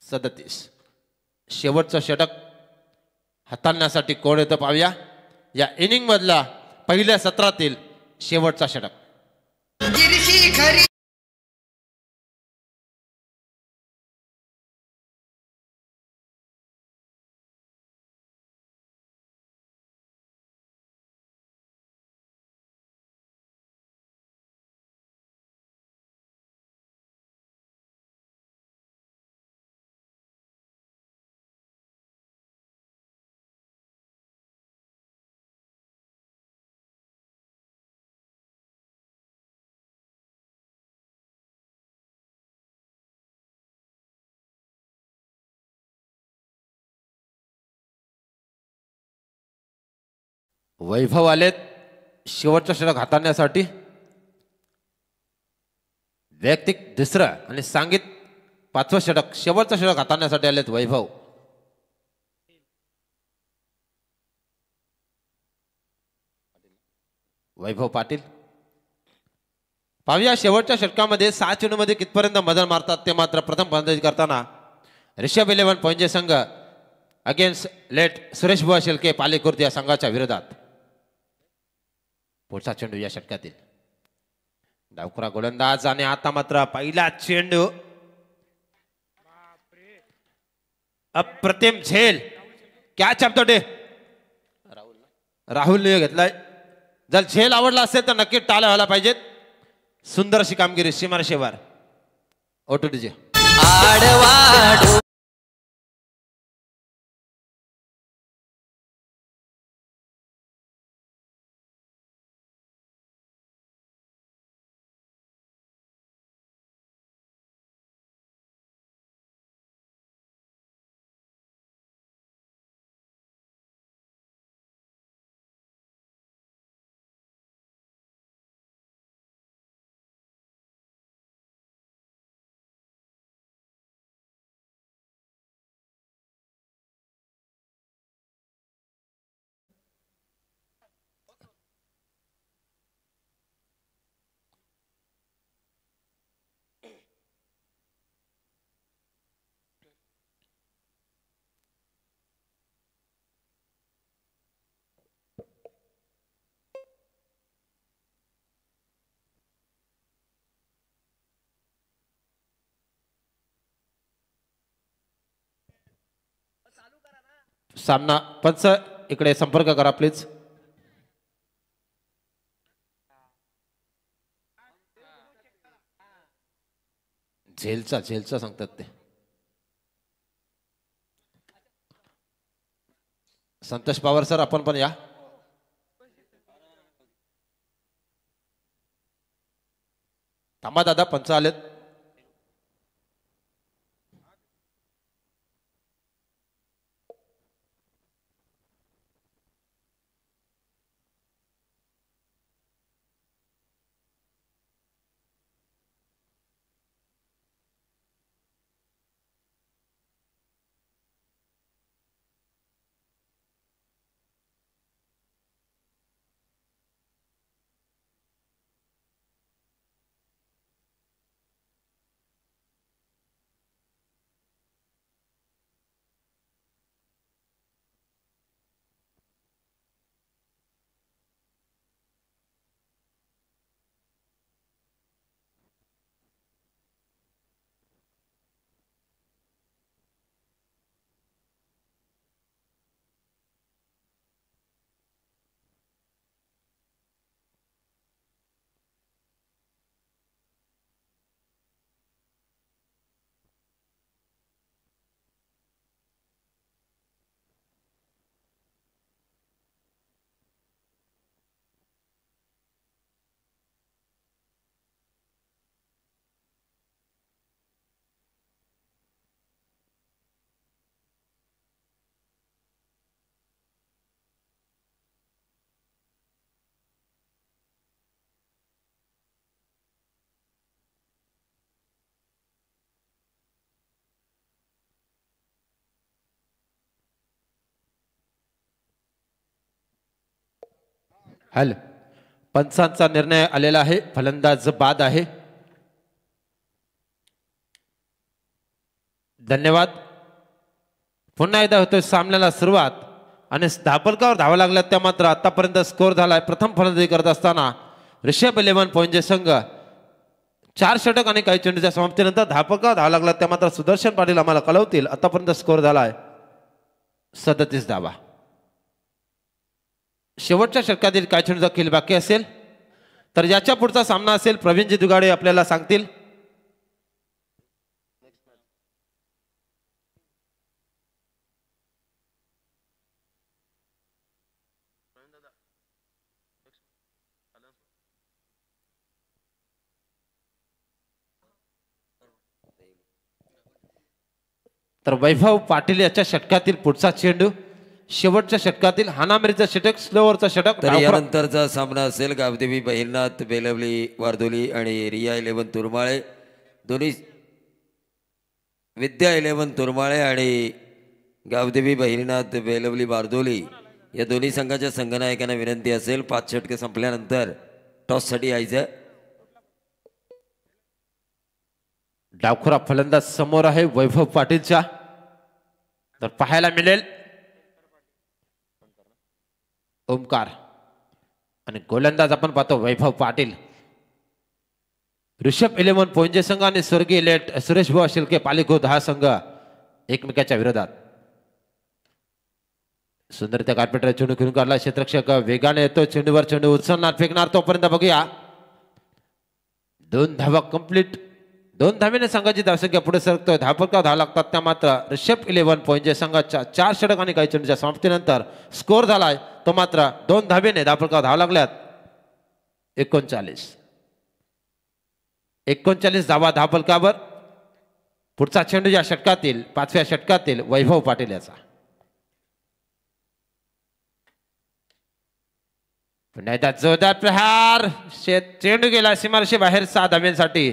37. शेवटचं षटक हाताळण्यासाठी कोण येतं पाहूया. या इनिंग मधला पहिल्या सत्रातील शेवटचा षटक. वैभव आलेत शेवटचं षटक हाताळण्यासाठी. वैयक्तिक 2रं आणि सांघिक 5वं षटक शेवटचं षटक हाताळण्यासाठी आलेत वैभव. वैभव पाटील. पाहूया शेवटच्या षटकामध्ये 6 चेंडूमध्ये कितपर्यंत मदत मारतात ते मात्र प्रथम फलंदाजी करताना ऋषभ 11 पॉइंटचे संघ अगेन्स्ट लेट सुरेश बुवा शेलके पालीखुर्द या संघाच्या विरोधात. पुढचा चेंडू या षटकातील. डावखुरा गोलंदाज आणि आता मात्र पहिला चेंडू. अप्रतिम झेल. कॅच आपतोटे राहुलने घेतलाय. जर झेल आवडला असेल तर नक्की टाळ्या व्हायला पाहिजेत. सुंदर अशी कामगिरी सीमारेषेवर. ओटू डीजे. सामना पंच इकडे संपर्क करा प्लीज. झेलचा सांगतात ते. संतोष पवार सर आपण पण या. थांबा दादा, पंच आलेत. हॅलो, पंचांचा निर्णय आलेला आहे. फलंदाज बाद आहे. धन्यवाद. पुन्हा एकदा होतोय सामन्याला सुरुवात आणि धापलकावर धावा लागल्यात त्या मात्र आतापर्यंत स्कोर झालाय. प्रथम फलंदाजी करत असताना ऋषभ 11 पॉईंटचे संघ 4 षटक आणि काही चेंडूच्या समाप्तीनंतर धापलकावर धावा लागल्यात त्या मात्र सुदर्शन पाटील आम्हाला कळवतील. आतापर्यंत स्कोर झालाय 37 धावा. शेवटच्या षटकातील काय चेंडूचा खेळ बाकी असेल तर याच्या पुढचा सामना असेल प्रवीणजी दुगाडे आपल्याला सांगतील. तर वैभव पाटील याच्या षटकातील पुढचा चेंडू, शेवटच्या षटकातील हानामेरीचा षटक, स्लोवरचा षटक. तर यानंतरचा सामना असेल गावदेवी बहिरनाथ बेलवली वारदोली आणि रिया 11 तुरमाळे, दोन्ही विद्या 11 तुरमाळे आणि गावदेवी बहिरनाथ बेलवली बारदोली या दोन्ही संघाच्या संघनायकांना विनंती असेल 5 षटके संपल्यानंतर टॉससाठी यायचं. डावखुरा फलंदाज समोर आहे वैभव पाटीलच्या. तर पाहायला मिळेल ओमकार आणि गोलंदाज आपण पाहतो वैभव पाटील. ऋषभ 11 पॉईंटचे संघ आणि स्वर्गीय लेट सुरेश भाऊ शिल्के पालिखोद हा संघ एकमेकाच्या विरोधात. सुंदर त्या कार्पेटर चेंडू खेळून काढला. क्षेत्ररक्षक वेगाने येतो, चेंडूवर चेंडू उचलणार फेकणार. तोपर्यंत बघूया 2 धावा कंप्लीट. 2 धावेने संघाची धावसंख्या पुढे सरकतोय. धापलकावर धावा लागतात त्या मात्र ऋषभ 11 पॉईंटच्या संघाच्या 4 षटक आणि काही चेंडूच्या समाप्तीनंतर स्कोर झालाय तो मात्र 2 धावेने धापलकावर धावा लागल्यात 39 धावा धापलकावर. पुढचा चेंडू या षटकातील 5व्या षटकातील वैभव पाटील याचा. पुन्हा एकदा जोरदार प्रहार. चेंडू गेला सीमारेषे बाहेर 6 धाव्यांसाठी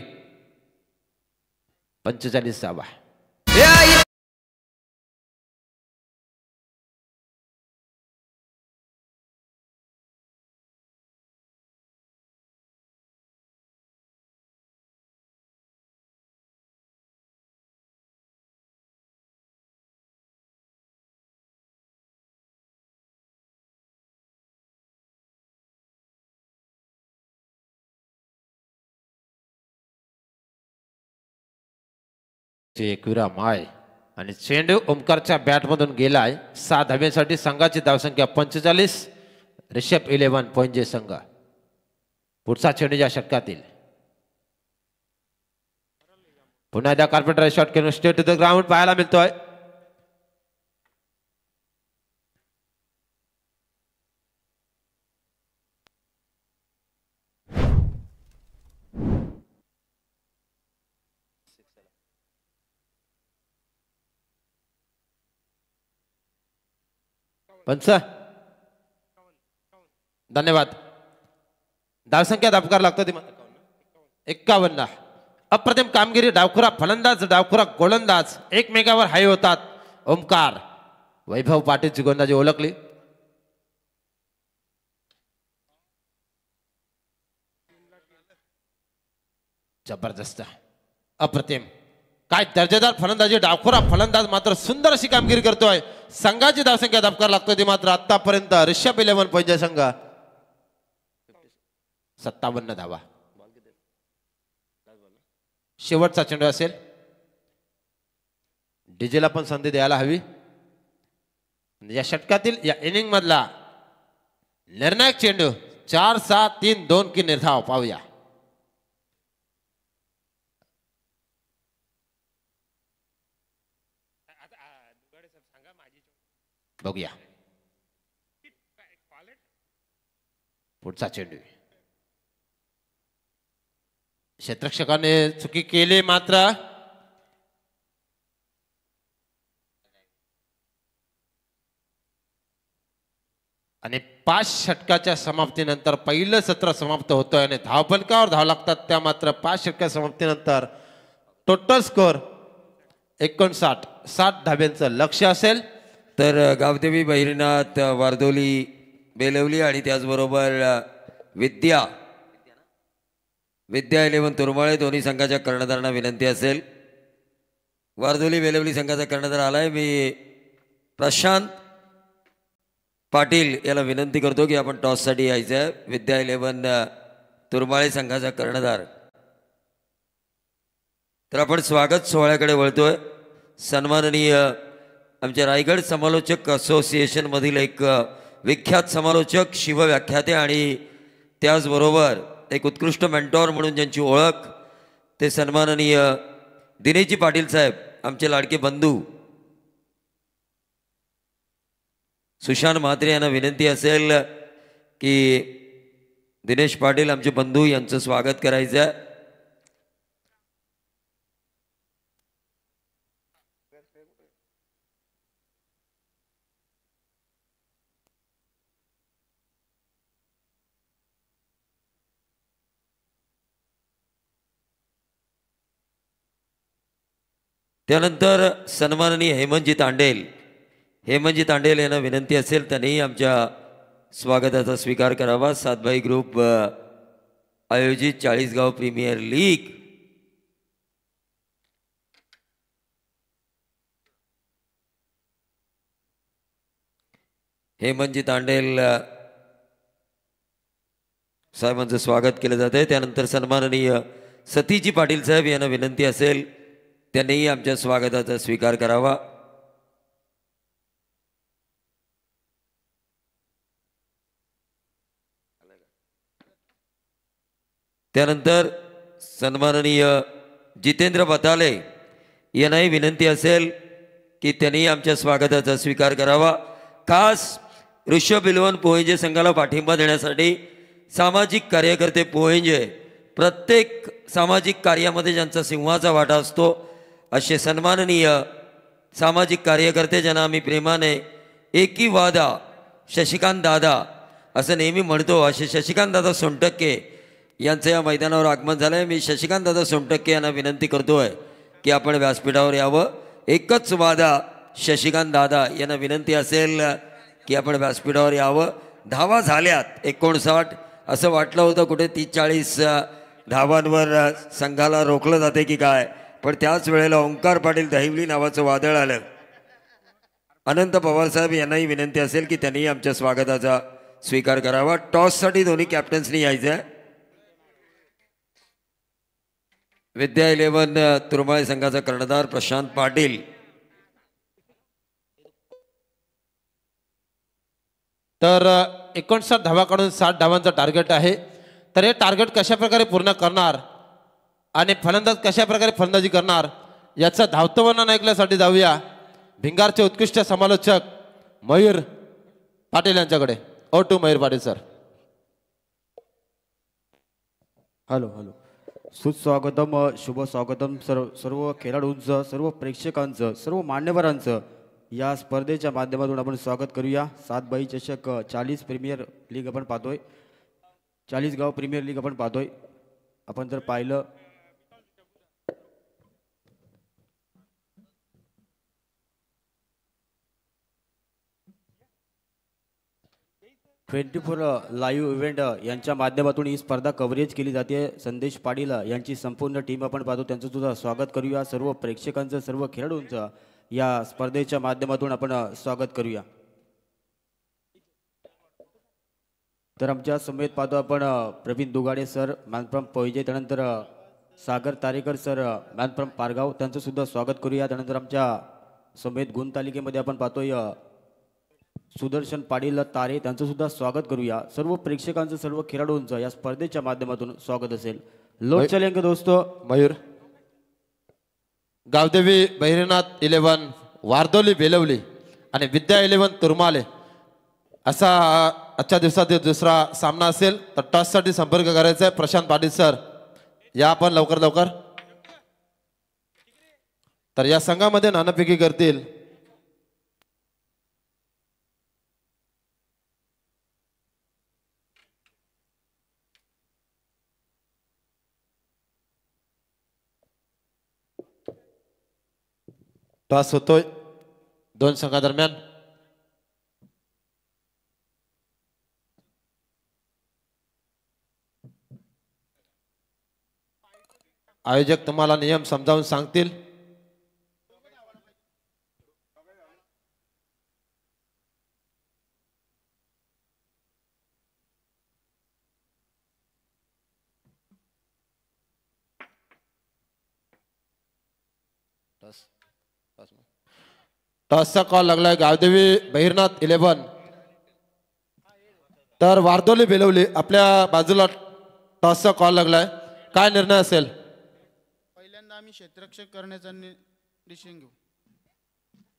45 धावा. एकविरा माय आणि चेंडू ओमकारच्या बॅटमधून गेलाय 6 धाव्यांसाठी. संघाची धावसंख्या 45. ऋषभ 11 पॉईंटचे संघ. पुढचा चेंडू या षटकातील पुन्हा एकदा कार्पेंटर शॉट खेळून स्टेट टू द ग्राउंड पाहायला मिळतोय. पंच धन्यवाद. धावसंख्या धापकार लागतो ती 51. अप्रतिम कामगिरी. डावखुरा फलंदाज डावखुरा गोलंदाज एकमेकावर हाय होतात. ओमकार वैभव पाटीलची गोलंदाजी ओळखली. जबरदस्त अप्रतिम काय दर्जेदार फलंदाजी. डावखुरा फलंदाज मात्र सुंदर अशी कामगिरी करतोय. संघाची धावसंख्या धापकार लागतोय ती मात्र आतापर्यंत ऋषभ 11 पॉईंटचा संघ 57 धावा. शेवटचा चेंडू असेल. डीजेला पण संधी द्यायला हवी. या षटकातील या इनिंग मधला निर्णायक चेंडू 4-6-3-2 की निर्धाव पाहूया. बघूया पुढचा चेंडू. क्षेत्ररक्षकाने चुकी केली मात्र आणि 5 षटकाच्या समाप्तीनंतर पहिलं सत्र समाप्त होतोय आणि धावफलकावर धाव लागतात त्या मात्र 5 षटका समाप्तीनंतर टोटल स्कोर 59. 60 धाब्यांचं लक्ष्य असेल. तर गावदेवी बहिरनाथ वारदोली बेलवली आणि त्याचबरोबर विद्या 11 तुरमाळे दोन्ही संघाच्या कर्णधारांना विनंती असेल. वारदोली बेलवली संघाचा कर्णधार आलाय. मी प्रशांत पाटील याला विनंती करतो की आपण टॉससाठी यायचं आहे. विद्या 11 तुरमाळे संघाचा कर्णधार. तर आपण स्वागत सोहळ्याकडे वळतोय. सन्माननीय आमच्या रायगड समालोचक असोसिएशनमधील एक विख्यात समालोचक, शिवव्याख्याते आणि त्याचबरोबर एक उत्कृष्ट मेंटॉर म्हणून ज्यांची ओळख ते सन्माननीय दिनेशजी पाटील साहेब, आमचे लाडके बंधू. सुशांत म्हात्रे यांना विनंती असेल की दिनेश पाटील आमचे बंधू यांचं स्वागत करायचं आहे. त्यानंतर सन्माननीय हेमंतजी तांडेल यांना विनंती असेल त्यांनी आमच्या स्वागताचा स्वीकार करावा. सातभाई ग्रुप आयोजित 40 गाव प्रीमियर लीग हेमंतजी तांडेल साहेबांचं स्वागत केलं जात आहे. त्यानंतर सन्माननीय सतीजी पाटील साहेब यांना विनंती असेल त्यांनीही आमच्या स्वागताचा स्वीकार करावा. त्यानंतर सन्माननीय जितेंद्र बताले यांनाही विनंती असेल की त्यांनी आमच्या स्वागताचा स्वीकार करावा. खास ऋषभ 11 पोहेंजे संघाला पाठिंबा देण्यासाठी सामाजिक कार्यकर्ते पोहेंजे, प्रत्येक सामाजिक कार्यामध्ये ज्यांचा सिंहाचा वाटा असतो असे सन्माननीय सामाजिक कार्यकर्ते ज्यांना आम्ही प्रेमाने एकी वादा शशिकांत दादा असं नेहमी म्हणतो, असे शशिकांत दादा सोनटक्के यांचं या मैदानावर आगमन झालं आहे. मी शशिकांत दादा सोनटक्के यांना विनंती करतोय की आपण व्यासपीठावर यावं. एकच वादा शशिकांत दादा यांना विनंती असेल की आपण व्यासपीठावर यावं. धावा झाल्यात 59. असं वाटलं होतं कुठे 30-40 धावांवर संघाला रोखलं जाते की काय, पण त्याच वेळेला ओंकार पाटील दहिवली नावाचं वादळ आलं. अनंत पवार साहेब यांनाही विनंती असेल की त्यांनी आमच्या स्वागताचा स्वीकार करावा. टॉससाठी दोन्ही कॅप्टन्सनी यायचं आहे. विद्या 11 तुरमाळे संघाचा कर्णधार प्रशांत पाटील. तर 59 धावा काढून 60 धावांचं टार्गेट आहे. तर हे टार्गेट कशा प्रकारे पूर्ण करणार आणि फलंदाज कशा प्रकारे फलंदाजी करणार याचं धावतं वर्णन ऐकण्यासाठी जाऊया भिंगारचे उत्कृष्ट समालोचक मयूर पाटील यांच्याकडे. Over to Mayur Patil sir. Hello hello. सुस्वागतम, शुभ स्वागतम सर्व खेळाडूंचं, सर्व प्रेक्षकांचं, सर्व मान्यवरांचं या स्पर्धेच्या माध्यमातून आपण स्वागत करूया. 7 चषक 40 प्रीमियर लीग आपण पाहतोय, 40 गाव प्रीमियर लीग आपण पाहतोय. आपण जर पाहिलं 24 लाईव्ह इव्हेंट यांच्या माध्यमातून ही स्पर्धा कव्हरेज केली जाते. संदेश पाटील यांची संपूर्ण टीम आपण पाहतो, त्यांचं सुद्धा स्वागत करूया. सर्व प्रेक्षकांचं, सर्व खेळाडूंचं या स्पर्धेच्या माध्यमातून आपण स्वागत करूया. तर आमच्या समेत पाहतो आपण Praveen Dugade sir man from Poyje, त्यानंतर Sagar Tarekar sir man from Pargaon, त्यांचं सुद्धा स्वागत करूया. त्यानंतर आमच्या समेत गुणतालिकेमध्ये आपण पाहतोय सुदर्शन पाटील तारे, त्यांचं सुद्धा स्वागत करूया. सर्व प्रेक्षकांचं, सर्व खेळाडूंचं या स्पर्धेच्या माध्यमातून स्वागत असेल. लोट चलेंगे दोस्तों. मयूर. गावदेवी बहिरनाथ 11, वारदोली बेलवली आणि विद्या 11 तुरमाले असा आजच्या दिवसातील दुसरा सामना असेल. तर टॉससाठी संपर्क करायचा आहे. प्रशांत पाटील सर या आपण लवकर लवकर. तर या संघामध्ये नाणेफेकी करतील टॉस होतोय दोन संघादरम्यान. आयोजक तुम्हाला नियम समजावून सांगतील. टॉसचा कॉल लागलाय गावदेवी बहिरनाथ 11 तर वारदोली बेलवली आपल्या बाजूला. टॉसचा कॉल लागलाय, काय निर्णय असेल? पहिल्यांदा आम्ही क्षेत्ररक्षक करण्याचा डिसिजन घेऊ.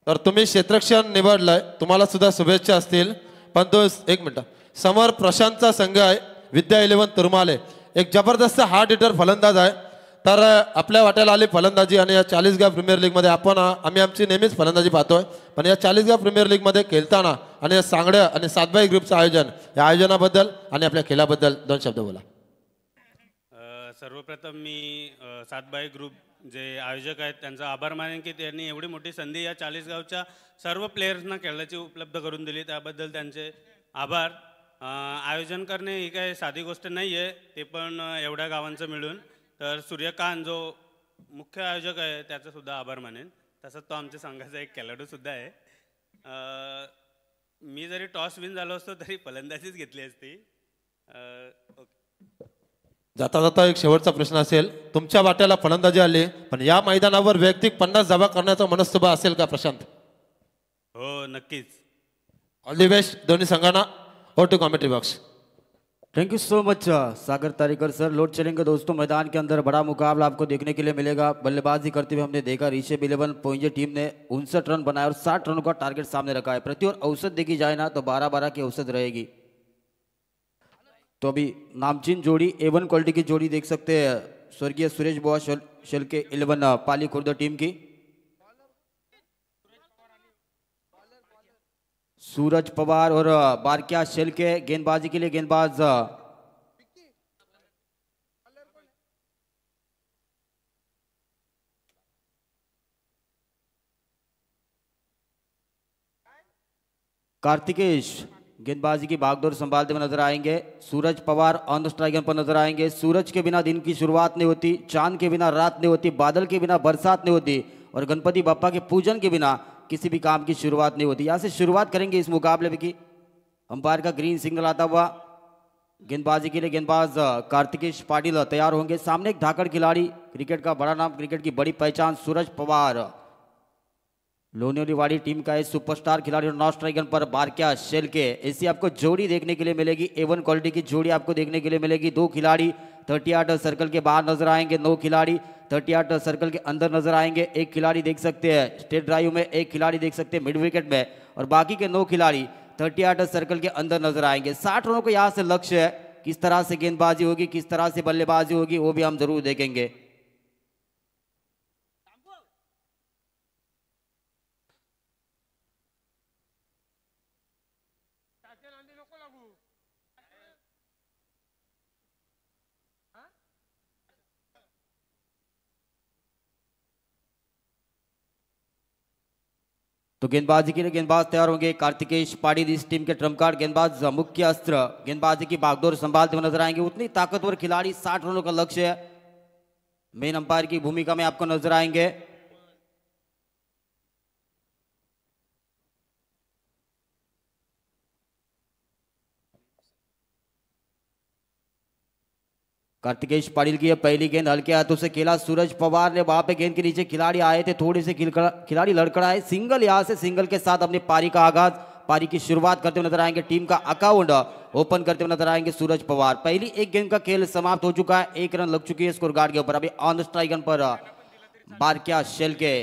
तर तुम्ही क्षेत्ररक्षण निवडलंय, तुम्हाला सुद्धा शुभेच्छा असतील. पण तो एक मिनिट, समोर प्रशांतचा संघ आहे विद्या 11 तुरमाले, एक जबरदस्त हार्ड हिटर फलंदाज आहे. तर आपल्या वाट्याला आली फलंदाजी आणि या 40 गाव प्रीमियर लीग मध्ये आम्ही आमची नेहमीच फलंदाजी पाहतोय. पण या 40 गाव प्रीमियर लीग मध्ये खेळताना आणि या सांगड्या आणि 7x ग्रुपचं आयोजन, या आयोजनाबद्दल आणि आपल्या खेळाबद्दल 2 शब्द बोला. सर्वप्रथम मी 7x ग्रुप जे आयोजक आहेत त्यांचा आभार मानेन की त्यांनी एवढी मोठी संधी या 40 गावच्या सर्व प्लेयर्सना खेळण्याची उपलब्ध करून दिली, त्याबद्दल त्यांचे आभार. आयोजन करणे ही काही साधी गोष्ट नाही आहे, ते पण एवढ्या गावांचं मिळून. तर सूर्यकांत जो मुख्य आयोजक आहे त्याचा सुद्धा आभार मानेन. तसंच तो आमच्या संघाचा एक खेळाडूसुद्धा आहे. मी जरी टॉस विन झालो असतो तरी फलंदाजीच घेतली असती. जाता जाता एक शेवटचा प्रश्न असेल, तुमच्या वाट्याला फलंदाजी आली पण या मैदानावर वैयक्तिक 50 धावा करण्याचा मनस्तुबा असेल का प्रशांत? हो नक्कीच. ऑल दी बेस्ट दोनों संघाना. हो to commentary box. Thank you so much Sagar Tarekar sir. लौट चलेंगे दोस्तों. मैदान के अंदर बड़ा मुकाबला आपको देखने के लिए मिलेगा. बल्लेबाजी करते हुए हमने देखा ऋषभ 11 पोइंजे टीम ने 59 रन बनाए और 60 रनों का टारगेट सामने रखा है. प्रति ओवर औसत देखी जाए ना तो 12-12 की औसत रहेगी. तो अभी नामचीन जोड़ी A1 क्वालिटी की जोड़ी देख सकते हैं स्वर्गीय सुरेश बुआ शेलके 11 पाली खुर्द टीम की. सूरज पवार और बारक्या शेलके गेंदबाजी के लिए गेंदबाज कार्तिकेश गेंदबाजी की भागदौड़ संभालते हुए नजर आएंगे. सूरज पवार ऑन द स्ट्राइक पर नजर आएंगे. सूरज के बिना दिन की शुरुआत नहीं होती, चांद के बिना रात नहीं होती, बादल के बिना बरसात नहीं होती और गणपति बाप्पा के पूजन के बिना किसी भी काम की शुरुआत नहीं होती. यहाँ से शुरुआत करेंगे इस मुकाबले की. अंपायर का ग्रीन सिग्नल आता हुआ गेंदबाजी के लिए गेंदबाज कार्तिकेश पाटिल तैयार होंगे. सामने एक धाकड़ खिलाड़ी, क्रिकेट का बड़ा नाम, क्रिकेट की बड़ी पहचान सूरज पवार. लोनियोरीवाड़ी टीम का एक सुपरस्टार खिलाड़ी नॉर्थ स्ट्राइकन पर बारक्या शेल के ऐसी आपको जोड़ी देखने के लिए मिलेगी। A1 क्वालिटी की जोड़ी आपको देखने के लिए मिलेगी। 2 खिलाड़ी 38 सर्कल के बाहर नजर आएंगे, 9 खिलाड़ी 38 सर्कल के अंदर नजर आएंगे। 1 खिलाड़ी देख सकते हैं स्टेट ड्राइव में, 1 खिलाड़ी देख सकते हैं मिड विकेट में, और बाकी के 9 खिलाड़ी 38 सर्कल के अंदर नजर आएंगे। 60 रनों को यहाँ से लक्ष्य है। किस तरह से गेंदबाजी होगी, किस तरह से बल्लेबाजी होगी, वो भी हम जरूर देखेंगे। त्याच्या नांदी नको लागू. तो गेंदबाजी के लिए गेंदबाज तैयार होंगे। कार्तिकेश पाटिल इस टीम के ट्रम्प कार्ड गेंदबाज, मुख्य अस्त्र गेंदबाजी की बागडोर संभालते हुए नजर आएंगे। उतनी ताकतवर खिलाड़ी, 60 रनों का लक्ष्य है। मेन अंपायर की भूमिका में आपको नजर आएंगे। कार्तिकेश पाटिल की यह पहली गेंद हल्के हाथों से खेला सूरज पवार ने। वहां पे गेंद के नीचे खिलाड़ी आए थे, थोड़े से खिलाड़ी लड़खड़ाए। सिंगल यहां से सिंगल के साथ अपनी पारी का आगाज, पारी की शुरुआत करते हुए नजर आएंगे। टीम का अकाउंट ओपन करते हुए नजर आएंगे सूरज पवार। पहली एक गेंद का खेल समाप्त हो चुका है, 1 रन लग चुकी है स्कोर गार्ड के ऊपर। अभी ऑन स्ट्राइक पर बारक्या शेल के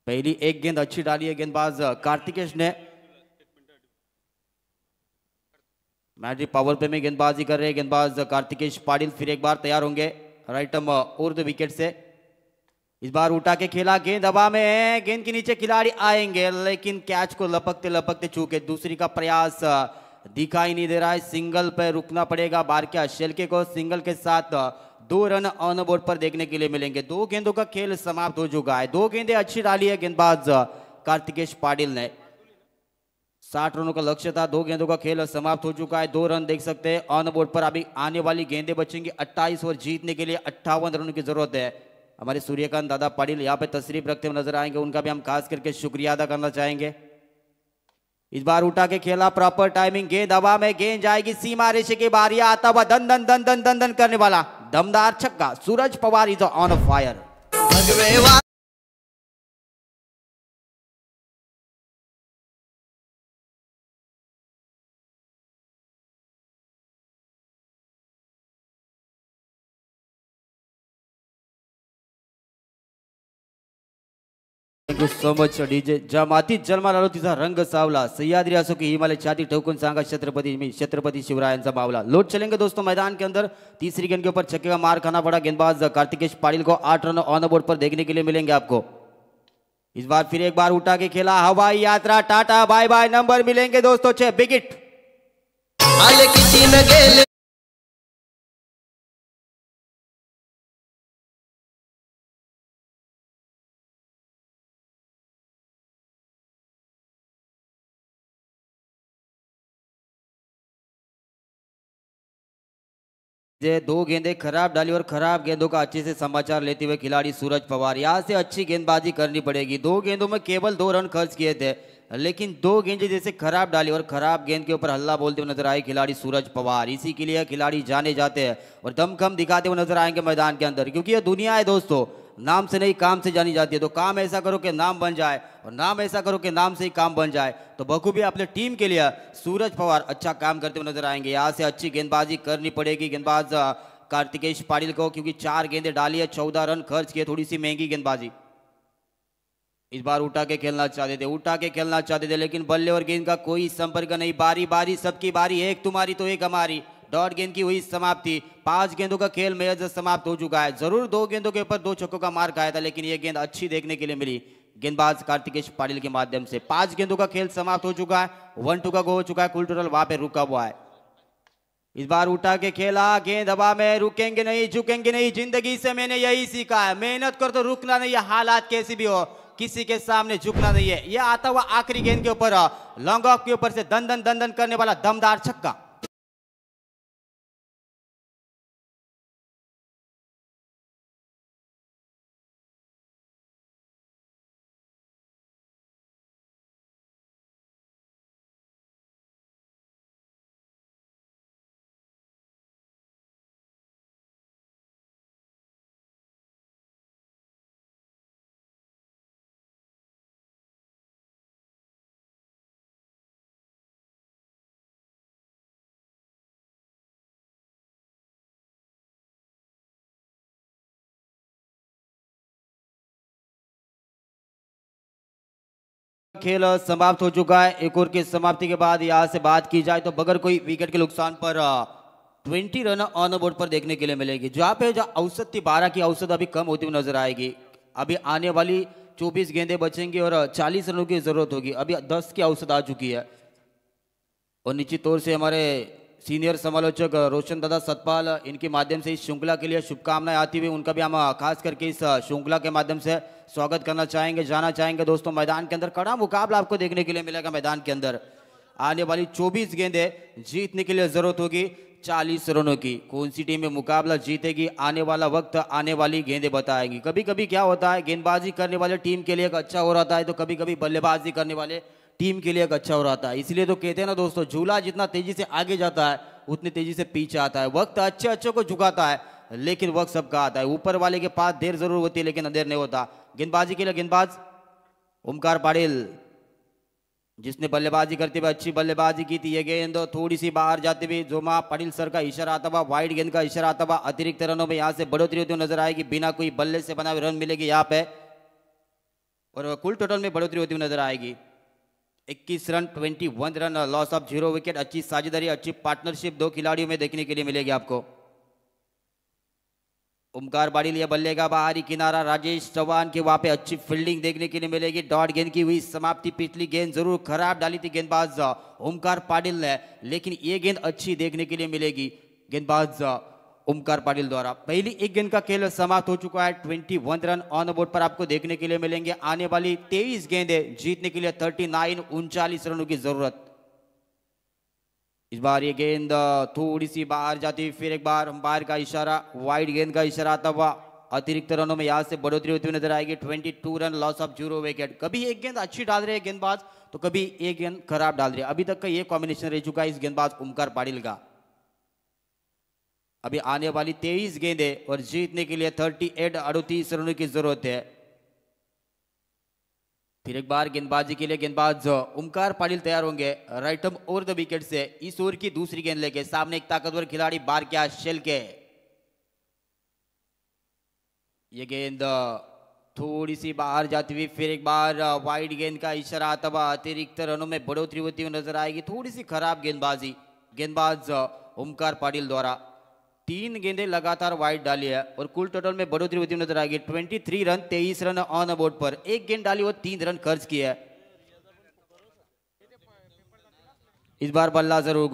पहली एक गेंद अच्छी डाली है गेंदबाज कार्तिकेश ने। मैच पावर पे में गेंदबाजी कर रहे हैं गेंदबाज कार्तिकेश पाटिल। फिर एक बार तैयार होंगे राइट उर्द विकेट से। इस बार उठा के खेला, गेंद हवा में है, गेंद के नीचे खिलाड़ी आएंगे लेकिन कैच को लपकते लपकते चूके। दूसरी का प्रयास दिखाई नहीं दे रहा है। सिंगल पे रुकना पड़ेगा बारक्या शेलके को। सिंगल के साथ 2 रन ऑन बोर्ड पर देखने के लिए मिलेंगे। 2 गेंदों का खेल समाप्त हो चुका है। 2 गेंदें अच्छी डाली है गेंदबाज कार्तिकेश पाटिल ने। 60 रनों का लक्ष्य था। 2 गेंदों का खेल समाप्त हो चुका है। 2 रन देख सकते हैं ऑन बोर्ड पर। अभी आने वाली गेंदें बचेंगी 28 और जीतने के लिए 58 रनों की जरूरत है। हमारे सूर्यकांत दादा पाटिल यहाँ पे तशरीफ रखते हुए नजर आएंगे, उनका भी हम खास करके शुक्रिया अदा करना चाहेंगे। इस बार उठा के खेला, प्रॉपर टाइमिंग, गेंद हवा में, गेंद जाएगी सीमा रेशे के बाहर। आता हुआ दन दन दन दन दन दन करने वाला दमदार छक्का। Suraj Pawar is on fire. Thank you so much DJ. ज्या मातीत जन्माला आलो तिचा रंग सावला, सह्याद्री असो की हिमालय छाती ठोकून सांगा छत्रपति शिवरायांचा बावला. लोड चलेंगे दोस्तों मैदान के अंदर. तीसरी गेंद के ऊपर छक्के का मार खाना पड़ा गेंदबाज कार्तिकेश पाटिल को. 8 रन ऑन बोर्ड पर देखने के लिए मिलेंगे आपको. इस बार फिर एक बार उठा के खेला, हवाई यात्रा, टाटा बाय बाय. नंबर मिलेंगे दोस्तों 6 विकेट. ये 2 गेंदें खराब डाली और खराब गेंदों का अच्छे से समाचार लेते हुए खिलाड़ी सूरज पवार. यहां से अच्छी गेंदबाजी करनी पड़ेगी. 2 गेंदों में केवल 2 रन खर्च किए थे, लेकिन 2 गेंदें जैसे खराब डाली और खराब गेंद के ऊपर हल्ला बोलते हुए नजर आए खिलाड़ी सूरज पवार. इसी के लिए खिलाड़ी जाने जाते हैं और दमखम दिखाते हुए नजर आएंगे मैदान के अंदर, क्योंकि ये दुनिया है दोस्तों. नाम से नहीं काम से जानी जाती है. तो काम ऐसा करो कि नाम बन जाए और नाम ऐसा करो कि नाम से ही काम बन जाए. तो बखूबी अपने टीम के लिए सूरज पवार अच्छा काम करते हुए नजर आएंगे. यहाँ से अच्छी गेंदबाजी करनी पड़ेगी गेंदबाज कार्तिकेश पाटिल को, क्योंकि 4 गेंदें डाली है, 14 रन खर्च किए. थोड़ी सी महंगी गेंदबाजी. इस बार उठा के खेलना चाहते थे, लेकिन बल्ले और गेंद का कोई संपर्क नहीं. बारी बारी सबकी बारी, एक तुम्हारी तो एक हमारी. डॉट गेंद की हुई समाप्ति. 5 गेंदों का खेल मैच समाप्त हो चुका है. जरूर 2 गेंदों के ऊपर 2 छक्कों का मार खाया था, लेकिन यह गेंद अच्छी देखने के लिए मिली गेंदबाज कार्तिकेश पाटिल के माध्यम से. 5 गेंदों का खेल समाप्त हो चुका है. 1-2 का गो हो चुका है. कुल टोटल वहां पे रुका हुआ है. इस बार उठा के खेला, गेंद हवा में, रुकेंगे नहीं झुकेंगे नहीं. जिंदगी से मैंने यही सीखा है, मेहनत कर तो रुकना नहीं है. हालात कैसी भी हो, किसी के सामने झुकना नहीं है. यह आता हुआ आखिरी गेंद के ऊपर लॉन्ग ऑफ के ऊपर से दन दन दन दन करने वाला दमदार छक्का. खेल समाप्त हो चुका है। एक ओवर की समाप्ति के बाद यहाँ से बात की जाए तो बगैर कोई विकेट के नुकसान पर 20 रन ऑन बोर्ड पर देखने के लिए मिलेगी। जहाँ पे जो औसत थी 12 की औसत अभी कम होती हुई नजर आएगी। अभी आने वाली 24 गेंदें बचेंगी और 40 रनों की जरूरत होगी। अभी 10 की औसत आ चुकी है। और निश्चित तौर से हमारे सीनियर समालोचक रोशन दादा सतपाल, इनके माध्यम से इस श्रृंखला के लिए शुभकामनाएं आती हुई उनका भी हम खास करके इस श्रृंखला के माध्यम से स्वागत करना चाहेंगे। जाना चाहेंगे दोस्तों, मैदान के अंदर कड़ा मुकाबला आपको देखने के लिए मिलेगा। मैदान के अंदर आने वाली 24 गेंदें जीतने के लिए जरूरत होगी 40 रनों की। कौन सी टीम में मुकाबला जीतेगी, आने वाला वक्त आने वाली गेंदें बताएंगी। कभी कभी क्या होता है, गेंदबाजी करने वाले टीम के लिए एक अच्छा हो रहा है तो कभी कभी बल्लेबाजी करने वाले टीम के लिए एक अच्छा हो रहा है। इसलिए तो कहते हैं ना दोस्तों, झूला जितना तेजी से आगे जाता है उतनी तेजी से पीछे आता है। वक्त अच्छे अच्छे को झुकाता है लेकिन वक्त सबका आता है। ऊपर वाले के पास देर जरूर होती है लेकिन अंधेर नहीं होता। गेंदबाजी के लिए गेंदबाज ओमकार पाटिल, जिसने बल्लेबाजी करते हुए अच्छी बल्लेबाजी की थी। ये गेंद थोड़ी सी बाहर जाती हुई जोमा पाटिल सर का इशारा आता हुआ, वाइड गेंद का इशारा आता हुआ। अतिरिक्त रनों में यहाँ से बढ़ोतरी होती हुई नजर आएगी। बिना कोई बल्ले से बना हुए रन मिलेगी यहाँ पे और कुल टोटल में बढ़ोतरी होती हुई नजर आएगी। 21 run 21 run, loss of 0 wicket. अच्छी साझेदारी, अच्छी पार्टनरशिप दो खिलाड़ियों में देखने के लिए मिलेगी आपको। ओमकार पाटिल ये बल्ले का बाहरी किनारा, राजेश चौहान के वहां पे अच्छी फील्डिंग देखने के लिए मिलेगी। डॉट गेंद की हुई समाप्ति। पिछली गेंद जरूर खराब डाली थी गेंदबाज ओमकार पाटिल ने, लेकिन ये गेंद अच्छी देखने के लिए मिलेगी गेंदबाज ओमकार पाटिल द्वारा। पहली एक गेंद का खेल समाप्त हो चुका है। 21 रन ऑन बोर्ड पर आपको देखने के लिए मिलेंगे। आने वाली 23 गेंदें जीतने के लिए 39 रनों की जरूरत। इस बार ये गेंद थोड़ी सी बाहर जाती हुई, फिर एक बार अंपायर का इशारा, वाइड गेंद का इशारा आता हुआ। अतिरिक्त रनों में यहाँ से बढ़ोतरी होती हुई नजर आएगी। 22 रन, लॉस ऑफ 0 विकेट। कभी एक गेंद अच्छी डाल रहे हैं गेंदबाज तो कभी एक गेंद खराब डाल रहे हैं। अभी तक का ये कॉम्बिनेशन रह चुका है इस गेंदबाज ओमकार पाटिल का। अभी आने वाली 23 गेंदें और जीतने के लिए 38 रनों की जरूरत है। फिर एक बार गेंदबाजी के लिए गेंदबाज ओमकार पाटिल तैयार होंगे right arm over the wicket से। इस ओवर की दूसरी गेंद लेके सामने एक ताकतवर खिलाड़ी बार क्या शेल के। ये गेंद थोड़ी सी बाहर जाती हुई, फिर एक बार वाइड गेंद का इशारा आता हुआ। अतिरिक्त रनों में बढ़ोतरी होती हुई नजर आएगी। थोड़ी सी खराब गेंदबाजी गेंदबाज ओमकार पाटिल द्वारा। 3 गेंदें लगातार वाइड डाली है और कुल टोटल में बढ़ोतरी होती हुई नजर आएगी। 23 रन 23 रन ऑन बोर्ड पर। एक गेंद डाली और 3 रन खर्च किया है। इस बार बल्ला जरूर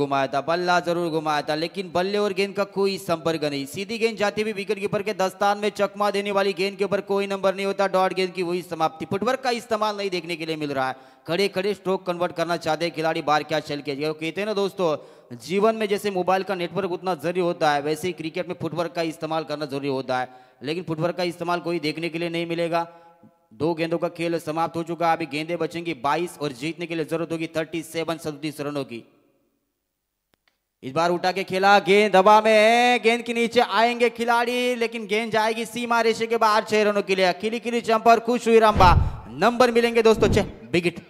घुमाया था लेकिन बल्ले और गेंद का कोई संपर्क नहीं। सीधी गेंद जाती हुई विकेट कीपर के दस्तान में चकमा देने वाली गेंद के ऊपर कोई नंबर नहीं होता। डॉट गेंद की वही समाप्ति। फुटवर्क का इस्तेमाल नहीं देखने के लिए मिल रहा है। खड़े खड़े स्ट्रोक कन्वर्ट करना चाहते हैं खिलाड़ी बार क्या चल के। कहते हैं ना दोस्तों, जीवन में जैसे मोबाइल का नेटवर्क उतना जरूरी होता है वैसे ही क्रिकेट में फुटवर्क का इस्तेमाल करना जरूरी होता है। लेकिन फुटवर्क का इस्तेमाल कोई देखने के लिए नहीं मिलेगा। 2 गेंदों का खेल समाप्त हो चुका है। अभी गेंदें बचेंगी 22 और जीतने के लिए जरूरत होगी 37 रनों की। इस बार उठा के खेला, गेंद हवा में है। गेंद के नीचे आएंगे खिलाड़ी लेकिन गेंद जाएगी सीमा रेशे के बाहर 6 रनों के लिए। खिली खिली जंपर, खुश हुई रंबा। नंबर मिलेंगे दोस्तों 6 विकेट।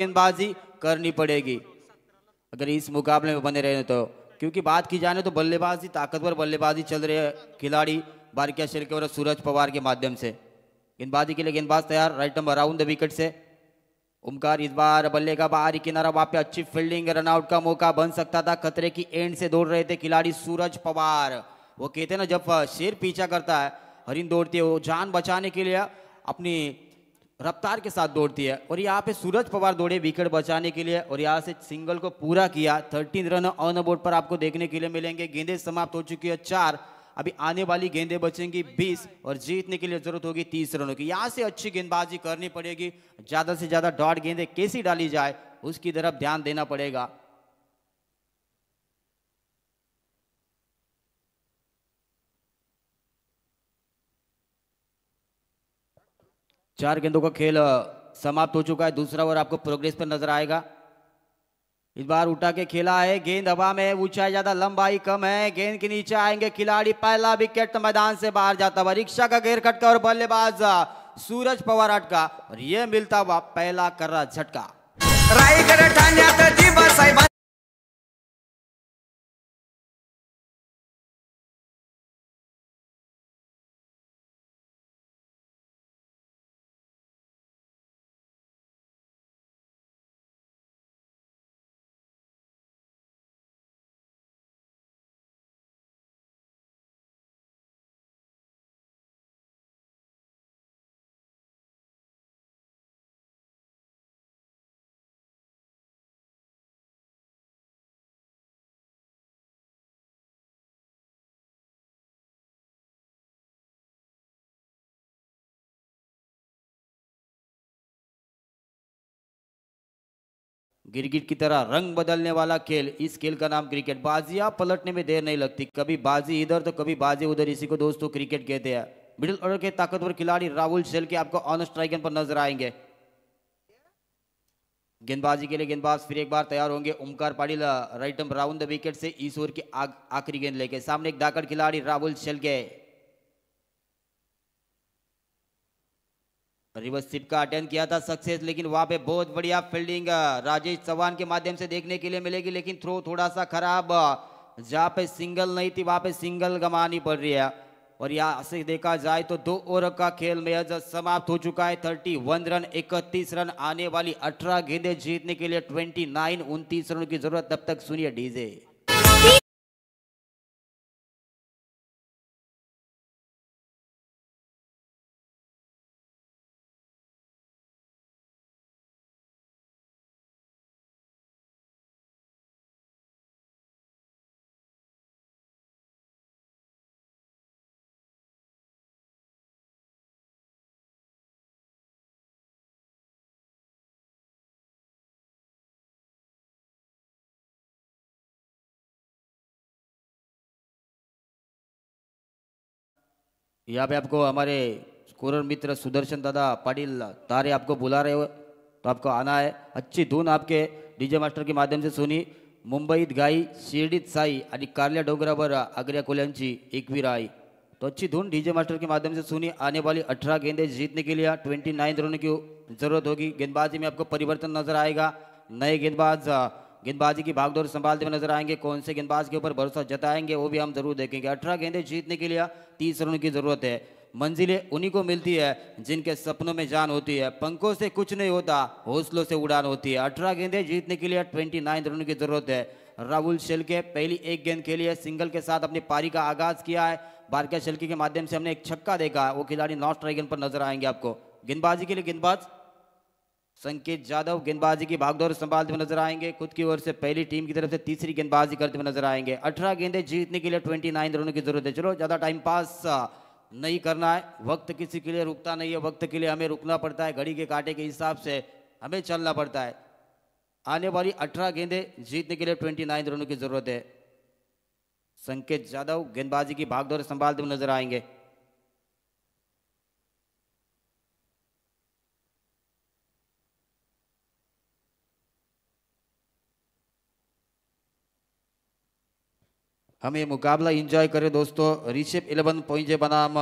गेंदबाजी करनी पड़ेगी अगर इस मुकाबले में बने रहे तो, क्योंकि बात की जाए तो बल्लेबाजी, ताकतवर बल्लेबाजी चल रही है खिलाड़ी बारकिया शेलके और सूरज पवार के माध्यम से। गेंदबाजी के लिए गेंदबाज तैयार right arm around the wicket से। ओमकार इस बार बल्ले का बाहरी किनारा, वहां पे अच्छी फील्डिंग, रनआउट का मौका बन सकता था। खतरे की एंड से दौड़ रहे थे खिलाड़ी सूरज पवार। वो कहते हैं ना, जब शेर पीछा करता है हरिन दौड़ती है, वो जान बचाने के लिए अपनी रफ्तार के साथ दौड़ती है। और यहाँ पे सूरज पवार दौड़े विकेट बचाने के लिए और यहाँ से सिंगल को पूरा किया। 13 रन ऑन बोर्ड पर आपको देखने के लिए मिलेंगे। गेंदें समाप्त हो चुकी है 4। अभी आने वाली गेंदें बचेंगी 20 और जीतने के लिए जरूरत होगी 30 रनों की। यहाँ से अच्छी गेंदबाजी करनी पड़ेगी। ज्यादा से ज्यादा डॉट गेंदें कैसी डाली जाए उसकी तरफ ध्यान देना पड़ेगा। चार गेंदों का खेल समाप्त हो चुका है। दूसरा ओवर आपको प्रोग्रेस पर नजर आएगा। इस बार उठा के खेला है, गेंद हवा में, ऊंचाई ज्यादा लंबाई कम है, गेंद के नीचे आएंगे खिलाड़ी, पहला विकेट मैदान से बाहर जाता हुआ, रिक्शा का घेर खटका और बल्लेबाज सूरज पवार अटका और यह मिलता हुआ पहला कर्रा झटका। रायगड ठाण्यात जीवा साहेब गिरगिट की तरह रंग बदलने वाला खेल, इस खेल का नाम क्रिकेट। बाजियां पलटने में देर नहीं लगती, कभी बाजी इधर तो कभी बाजी उधर, इसी को दोस्तों क्रिकेट कहते हैं। मिडिल ऑर्डर के ताकतवर खिलाड़ी राहुल शेलके आपको ऑन स्ट्राइक पर नजर आएंगे। गेंदबाजी के लिए गेंदबाज फिर एक बार तैयार होंगे। Omkar Patil right arm round the wicket से इस ओवर की आखिरी गेंद लेके सामने एक दाकड़ खिलाड़ी राहुल शेलके। रिवर्स स्वीप का अटेम्प्ट किया था सक्सेस, लेकिन वहां पे बहुत बढ़िया फील्डिंग राजेश चौहान के माध्यम से देखने के लिए मिलेगी, लेकिन थ्रो थोड़ा सा खराब, जहां पे सिंगल नहीं थी वहां पे सिंगल गंवानी पड़ रही है। और यहाँ से देखा जाए तो 2 ओवर का खेल मैच समाप्त हो चुका है। 31 रन 31 रन, आने वाली 18 गेंदें जीतने के लिए 29 रनों की जरूरत। तब तक सुनिए डीजे। यहाँ पे आपको हमारे स्कोरर मित्र सुदर्शन दादा पाटिल तारे आपको बुला रहे हो, तो आपको आना है। अच्छी धून आपके डीजे मास्टर के माध्यम से सुनी। मुंबईत गाई, शिर्डीत साई आणि कारल्या डोंगरावर आग्र्या कोल्यांची एकवीर आई, तो अच्छी धुन डीजे मास्टर के माध्यम से सुनी। आने वाली 18 गेंदें जीतने के लिए 29 रनों की जरूरत होगी। गेंदबाजी में आपको परिवर्तन नजर आएगा। नए गेंदबाज गेंदबाजी की भागदौड़ संभालते हुए नजर आएंगे। कौन से गेंदबाज के ऊपर भरोसा जताएंगे वो भी हम जरूर देखेंगे। 18 गेंदें जीतने के लिए 30 रनों की जरूरत है। मंजिलें उन्हीं को मिलती है जिनके सपनों में जान होती है। पंखों से कुछ नहीं होता, हौसलों से उड़ान होती है। 18 गेंदें जीतने के लिए 29 रनों की जरूरत है। राहुल शेलके पहली एक गेंद खेली है, सिंगल के साथ अपनी पारी का आगाज किया है। बारका शेलके के माध्यम से हमने एक छक्का देखा, वो खिलाड़ी नॉट स्ट्राइक पर नजर आएंगे आपको। गेंदबाजी के लिए गेंदबाज संकेत जाधव गेंदबाजी की भागदौड़ संभालते हुए नजर आएंगे। खुद की ओर से पहली टीम की तरफ से तीसरी गेंदबाजी करते हुए नजर आएंगे। 18 गेंदें जीतने के लिए 29 रनों की जरूरत है। चलो ज्यादा टाइम पास नहीं करना है, वक्त किसी के लिए रुकता नहीं है, वक्त के लिए हमें रुकना पड़ता है। घड़ी के कांटे के हिसाब से हमें चलना पड़ता है। आने वाली 18 गेंदें जीतने के लिए 29 रनों की जरूरत है। संकेत जाधव गेंदबाजी की भागदौड़ संभालते हुए नजर आएंगे। हम ये मुकाबला एंजॉय करें दोस्तों। ऋषभ 11 पॉइंट बनाम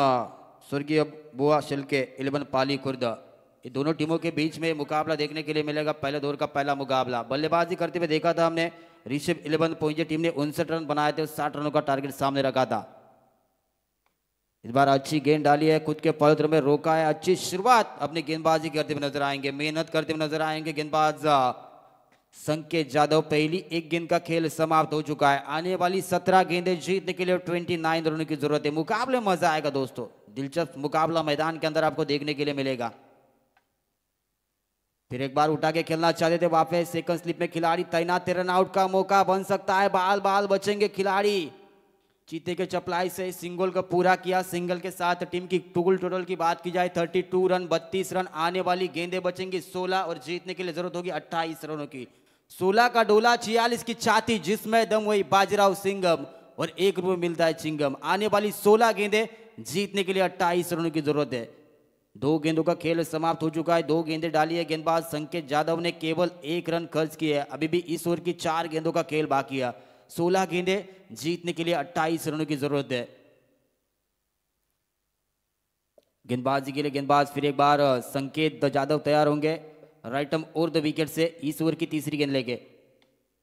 स्वर्गीय बुआ शेलके 11 पाली खुर्द, ये दोनों टीमों के बीच में मुकाबला देखने के लिए मिलेगा। पहले दौर का पहला मुकाबला बल्लेबाजी करते हुए देखा था हमने। ऋषभ 11 पॉइंट टीम ने 59 रन बनाए थे, 60 रनों का टारगेट सामने रखा था। इस बार अच्छी गेंद डाली है, खुद के पवित्र में रोका है। अच्छी शुरुआत अपनी गेंदबाजी करते हुए नजर आएंगे, मेहनत करते हुए नजर आएंगे गेंदबाज संकेत जाधव। पहली एक गेंद का खेल समाप्त हो चुका है। आने वाली 17 गेंदें जीतने के लिए 29 रनों की जरूरत है। मुकाबले में मजा आएगा दोस्तों, दिलचस्प मुकाबला मैदान के अंदर आपको देखने के लिए मिलेगा। फिर एक बार उठा के खेलना चाहते थे, वापस सेकंड स्लिप में खिलाड़ी तैनात, रन आउट का मौका बन सकता है। बाल बाल बचेंगे खिलाड़ी। चीते के चपलाई से सिंगल का पूरा किया। सिंगल के साथ टीम की टोटल की बात की जाए 32 रन 32 रन। आने वाली गेंदें बचेंगी 16 और जीतने के लिए जरूरत होगी 28 रनों की। 16 का डोला 46 की छाती, जिसमें दम वही बाजीराव सिंघम और 1 रुपये मिलता है चिंगम। आने वाली 16 गेंदें जीतने के लिए 28 रनों की जरूरत है। दो गेंदों का खेल समाप्त हो चुका है। दो गेंदें डाली है गेंदबाज संकेत यादव ने, केवल 1 रन खर्च किए है। अभी भी इस ओवर की 4 गेंदों का खेल बाकी है। 16 गेंदें जीतने के लिए 28 रनों की जरूरत है। गेंदबाजी के लिए गेंदबाज फिर एक बार संकेत यादव तैयार होंगे राइट आर्म और द विकेट से इस ओवर की तीसरी गेंद लेके।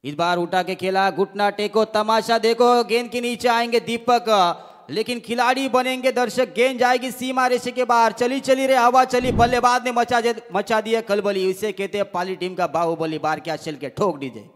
इस बार उठा के खेला, घुटना टेको, तमाशा देखो, गेंद के नीचे आएंगे दीपक, लेकिन खिलाड़ी बनेंगे दर्शक। गेंद जाएगी सीमा रेशे के बाहर। चली चली रे हवा चली, बल्लेबाज ने मचा दिया कलबली। इसे कहते हैं पाली टीम का बाहुबली। बार क्या चल के ठोक दीजिए।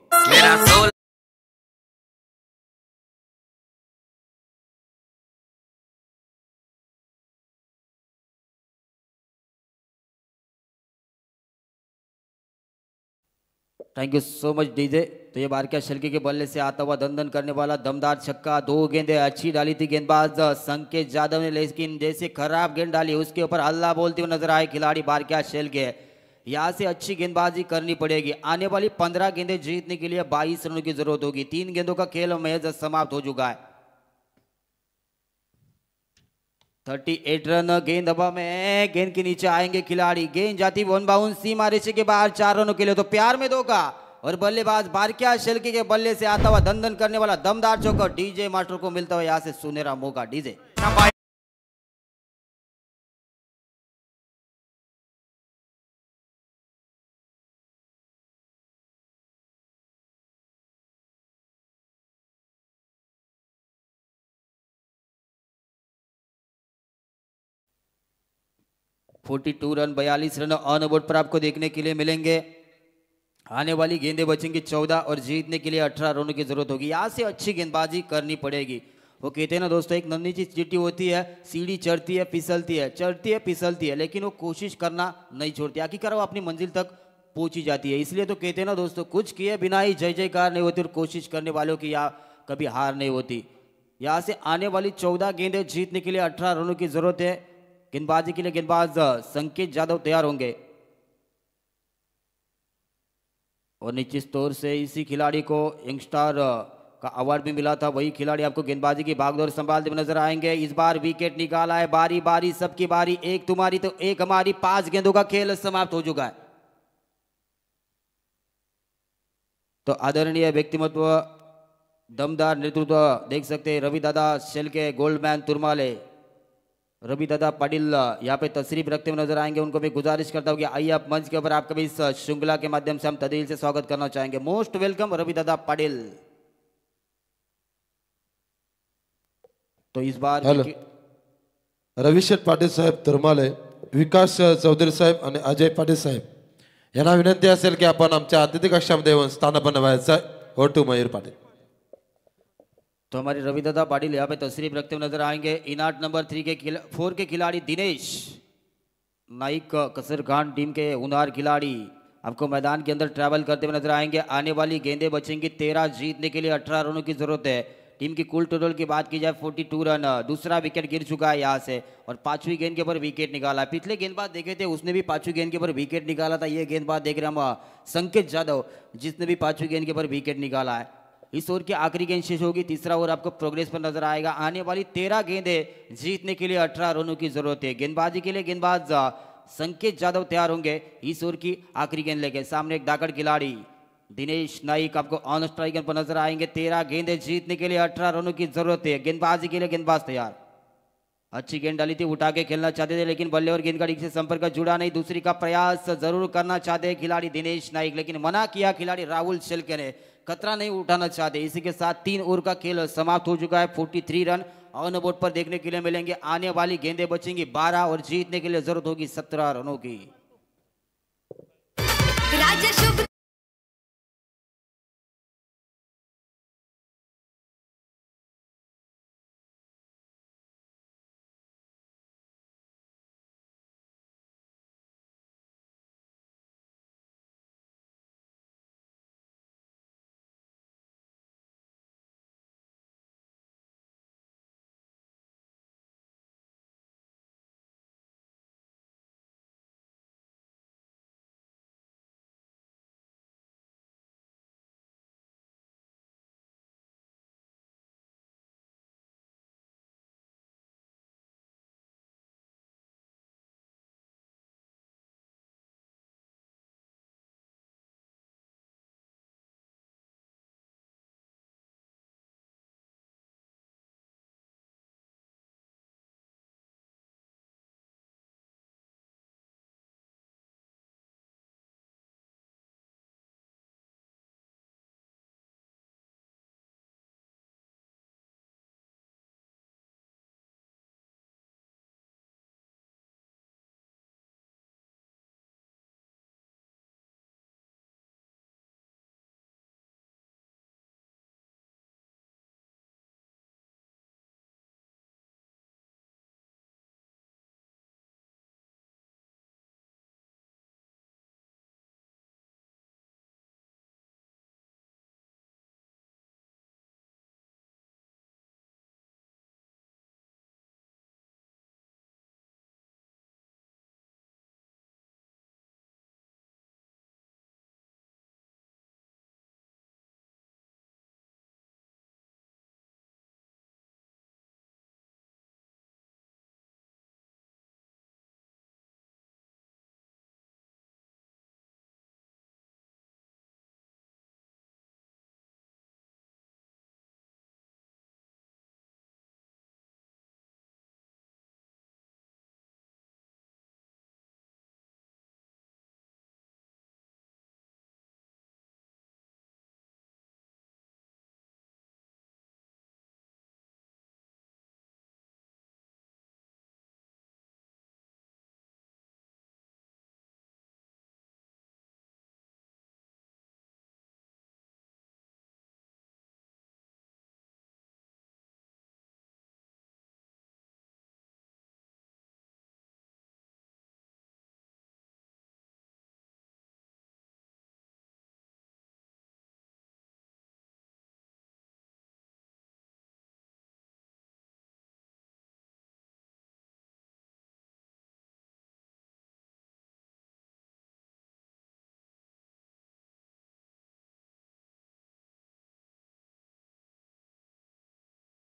Thank you so much DJ. तो ये बार क्या शल्की के बल्ले से आता हुआ दन दन करने वाला दमदार छक्का। 2 गेंदें अच्छी डाली थी गेंदबाज संकेत यादव ने, लेकिन जैसे खराब गेंद डाली उसके ऊपर हल्ला बोलते हुए नजर आए खिलाड़ी बार क्या शेल के। यहाँ से अच्छी गेंदबाजी करनी पड़ेगी। आने वाली 15 गेंदें जीतने के लिए 22 रनों की जरूरत होगी। 3 गेंदों का खेल महज समाप्त हो चुका है। 38 रन। गेंद हवा में, गेंद के नीचे आएंगे खिलाड़ी। गेंद जाती वन बाउंस सीमा रेशे के बाहर 4 रनों के लिए। तो प्यार में धोखा और बल्लेबाज बारकिया शेल्के के बल्ले से आता हुआ दन दन करने वाला दमदार चौका। डीजे मास्टर को मिलता हुआ यहाँ से सुनहरा मौका। डीजे two run 42 run on board पर आपको देखने के लिए मिलेंगे। आने वाली गेंदें बचेंगी 14 और जीतने के लिए 18 रनों की जरूरत होगी। यहाँ से अच्छी गेंदबाजी करनी पड़ेगी। वो कहते हैं ना दोस्तों, एक नन्ही सी चींटी होती है, सीढ़ी चढ़ती है फिसलती है, चढ़ती है फिसलती है, लेकिन वो कोशिश करना नहीं छोड़ती। आखिरकार वो अपनी मंजिल तक पहुंची जाती है। इसलिए तो कहते हैं ना दोस्तों, कुछ किए बिना ही जय जयकार नहीं होती और कोशिश करने वालों की या कभी हार नहीं होती। यहाँ से आने वाली 14 गेंदें जीतने के लिए 18 रनों की जरूरत है। गेंदबाजी के लिए गेंदबाज संकेत यादव तैयार होंगे और निश्चित तौर से इसी खिलाड़ी को यंगस्टार का अवार्ड भी मिला था। वही खिलाड़ी आपको गेंदबाजी की भागदौड़ संभालते हुए नजर आएंगे। इस बार विकेट निकाला है। बारी बारी सबकी बारी, एक तुम्हारी तो एक हमारी। 5 गेंदों का खेल समाप्त हो चुका है। तो आदरणीय व्यक्तिमत्व, दमदार नेतृत्व देख सकते हैं रवि दादा शेल्के, गोल्डमैन तुरमाले, रवि दादा पाटिल यहाँ पे तशरीफ रखते हुए नजर आएंगे। उनको मैं गुजारिश करता हूँ कि आइए आप मंच के ऊपर आपका भी इस श्रृंखला के माध्यम से हम तदिल से स्वागत करना चाहेंगे। मोस्ट वेलकम रवि दादा पाटिल। तो इस बार रविशेठ पाटील साहेब तुरमाले, विकास चौधरी साहेब आणि अजय पाटील साहेब यांना विनंती असेल की आपण आमच्या अतिथी कक्षामध्ये येऊन स्थानापन्न व्हायचं आहे. हो टू मयूर पाटील. तो हमारे रवि दादा पाटिल यहाँ पे तशरीफ रखते हुए नजर आएंगे। इनाट नंबर 4 के खिलाड़ी दिनेश नाइक, कसरखान टीम के हुनार खिलाड़ी आपको मैदान के अंदर ट्रैवल करते हुए नजर आएंगे। आने वाली गेंदें बचेंगी 13, जीतने के लिए 18 रनों की जरूरत है। टीम की कुल टोटल की बात की जाए 42 रन। दूसरा विकेट गिर चुका है यहाँ से और 5वीं गेंद के ऊपर विकेट निकाला। पिछले गेंदबाज देखे थे, उसने भी 5वीं गेंद के ऊपर विकेट निकाला था। ये गेंदबाज देख रहे हम संकेत यादव, जिसने भी 5वीं गेंद के ऊपर विकेट निकाला है। इस ओवर की आखिरी गेंद शेष होगी। तीसरा ओवर आपको प्रोग्रेस पर नजर आएगा। आने वाली 13 गेंदें जीतने के लिए 18 रनों की जरूरत है। गेंदबाजी के लिए गेंदबाज संकेत यादव तैयार होंगे इस ओवर की आखिरी गेंद लेके। सामने एक दागड़ खिलाड़ी दिनेश नाइक आपको ऑन स्ट्राइक पर नजर आएंगे। 13 गेंदें जीतने के लिए 18 रनों की जरूरत है। गेंदबाजी के लिए गेंदबाज तैयार। अच्छी गेंद डाली थी, उठा के खेलना चाहते थे, लेकिन बल्ले और गेंद का ठीक से संपर्क जुड़ा नहीं। दूसरी का प्रयास जरूर करना चाहते हैं खिलाड़ी दिनेश नाइक, लेकिन मना किया खिलाड़ी राहुल शेल्के ने। खतरा नहीं उठाना चाहते। इसी के साथ 3 ओवर का खेल समाप्त हो चुका है। 43 रन ऑन बोर्ड पर देखने के लिए मिलेंगे। आने वाली गेंदें बचेंगी 12 और जीतने के लिए जरूरत होगी 17 रनों की।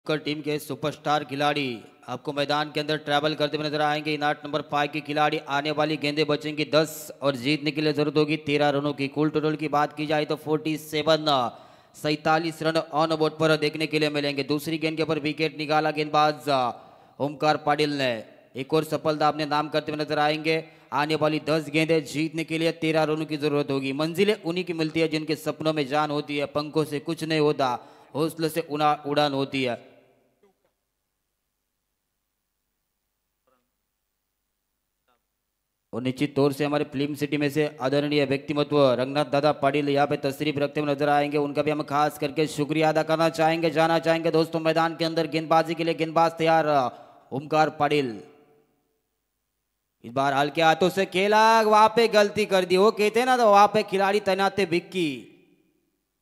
टीम के सुपरस्टार खिलाड़ी आपको मैदान के अंदर ट्रैवल करते हुए नजर आएंगे। इन 8 नंबर 5 के खिलाड़ी आने वाली गेंदें बचेंगी 10 और जीतने के लिए जरूरत होगी 13 रनों की। कुल टोटल की बात की जाए तो 47 रन ऑन बोर्ड पर देखने के लिए मिलेंगे। दूसरी गेंद के ऊपर विकेट निकाला गेंदबाज ओमकार पाटिल ने। एक और सफलता अपने नाम करते हुए नजर आएंगे। आने वाली 10 गेंदें जीतने के लिए 13 रनों की जरूरत होगी। मंजिलें उन्हीं की मिलती है जिनके सपनों में जान होती है। पंखों से कुछ नहीं होता, हौसले से उड़ान होती है। और निश्चित तौर से हमारे फिल्म सिटी में से आदरणीय व्यक्तिमत्व रंगनाथ दादा पाटिल यहाँ पे तशरीफ रखते हुए नजर आएंगे। उनका भी हम खास करके शुक्रिया अदा करना चाहेंगे। जाना चाहेंगे दोस्तों मैदान के अंदर गेंदबाजी के लिए। गेंदबाज तैयार ओमकार पाटिल। इस बार हल्के हाथों से खेला, वहां पे गलती कर दी। वो कहते हैं ना, तो वहां पे खिलाड़ी तैनात थे विक्की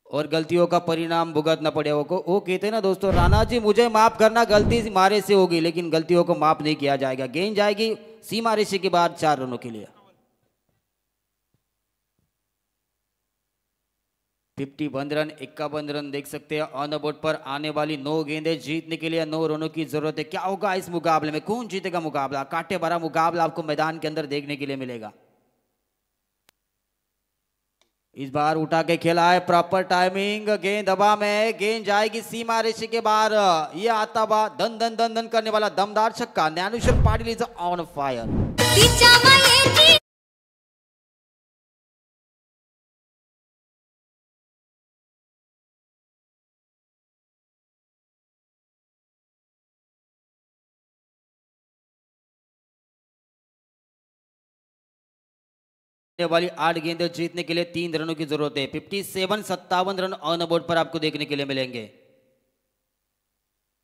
और गलतियों का परिणाम भुगतना पड़े। वो कहते हैं ना दोस्तों, राणा जी मुझे माफ करना, गलती मारे से होगी, लेकिन गलतियों को माफ नहीं किया जाएगा। गेंद जाएगी सीमा रेखा के बाद 4 रनों के लिए। 51 रन 51 रन देख सकते हैं ऑन द बोर्ड पर। आने वाली 9 गेंदें जीतने के लिए 9 रनों की जरूरत है। क्या होगा इस मुकाबले में, कौन जीतेगा मुकाबला? कांटे भरा मुकाबला आपको मैदान के अंदर देखने के लिए मिलेगा। इस बार उठा के खेला है, प्रॉपर टाइमिंग, गेंद हवा में, गेंद जाएगी सीमा रेखा के बाहर। ये आता हुआ दन दन दन दन करने वाला दमदार छक्का। Dnyaneshwar Patil is on fire. वाली 8 गेंदें जीतने के लिए 3 रनों की जरूरत है। 57 रन ऑन बोर्ड पर आपको देखने के लिए मिलेंगे।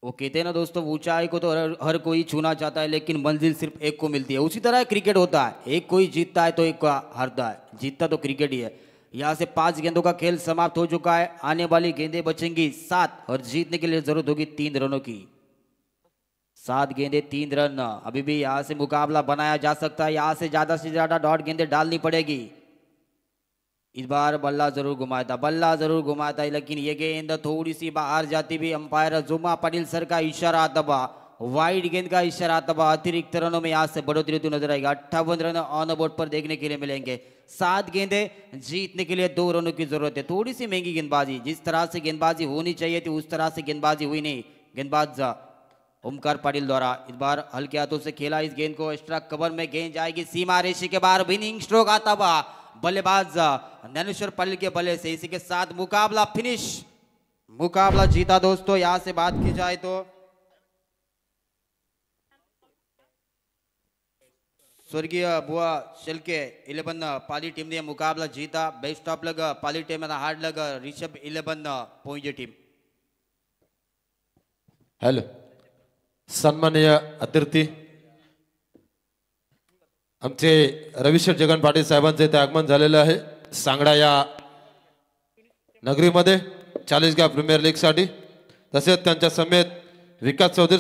वो कहते हैं ना दोस्तों, ऊंचाई को तो हर कोई छूना चाहता है, लेकिन मंजिल सिर्फ एक को मिलती है। उसी तरह क्रिकेट होता है, एक कोई जीतता है तो एक का हारता है। जीतता तो क्रिकेट ही है। यहाँ से 5 गेंदों का खेल समाप्त हो चुका है। आने वाली गेंदें बचेंगी 7 और जीतने के लिए जरूरत होगी 3 रनों की। 7 गेंदें 3 रन। अभी भी यहां से मुकाबला बनाया जा सकता है। यहां से ज्यादा डॉट गेंदें डालनी पड़ेगी। इस बार बल्ला जरूर घुमाया था, लेकिन ये गेंद थोड़ी सी बाहर जाती भी। अंपायर जुमा पाटिल सर का इशारा दबा, वाइड गेंद का इशारा दबा। अतिरिक्त रनों में यहां से बढ़ोतरी होती नजर आएगी। 58 रन ऑन बोर्ड पर देखने के लिए मिलेंगे। 7 गेंदें जीतने के लिए 2 रनों की जरूरत है। थोड़ी सी महंगी गेंदबाजी, जिस तरह से गेंदबाजी होनी चाहिए थी उस तरह से गेंदबाजी हुई नहीं गेंदबाज ओमकार पाटिल द्वारा। इस बार हल्के हाथों से खेला इस गेंद को। एक्स्ट्रा कवर में गेंद जाएगी सीमा रेखा के बाहर। विनिंग स्ट्रोक आता हुआ बल्लेबाज ज्ञानेश्वर पाटिल के बल्ले से। इसी के साथ मुकाबला फिनिश, मुकाबला जीता दोस्तों। यहां से बात की जाए तो स्वर्गीय बुआ शेलके 11 पाली टीम ने मुकाबला जीता। बेस्ट ऑफ लग पाली टीम हार्ड लग ऋषभ 11 पोंजे टीम। हॅलो, सन्माननीय अतिथी आमचे रविशेठ जगन पाटील साहेबांचे इथे आगमन झालेलं आहे सांगडा या नगरीमध्ये 40 प्रीमियर लीग साठी। तसेच त्यांच्या समेत विकास चौधरी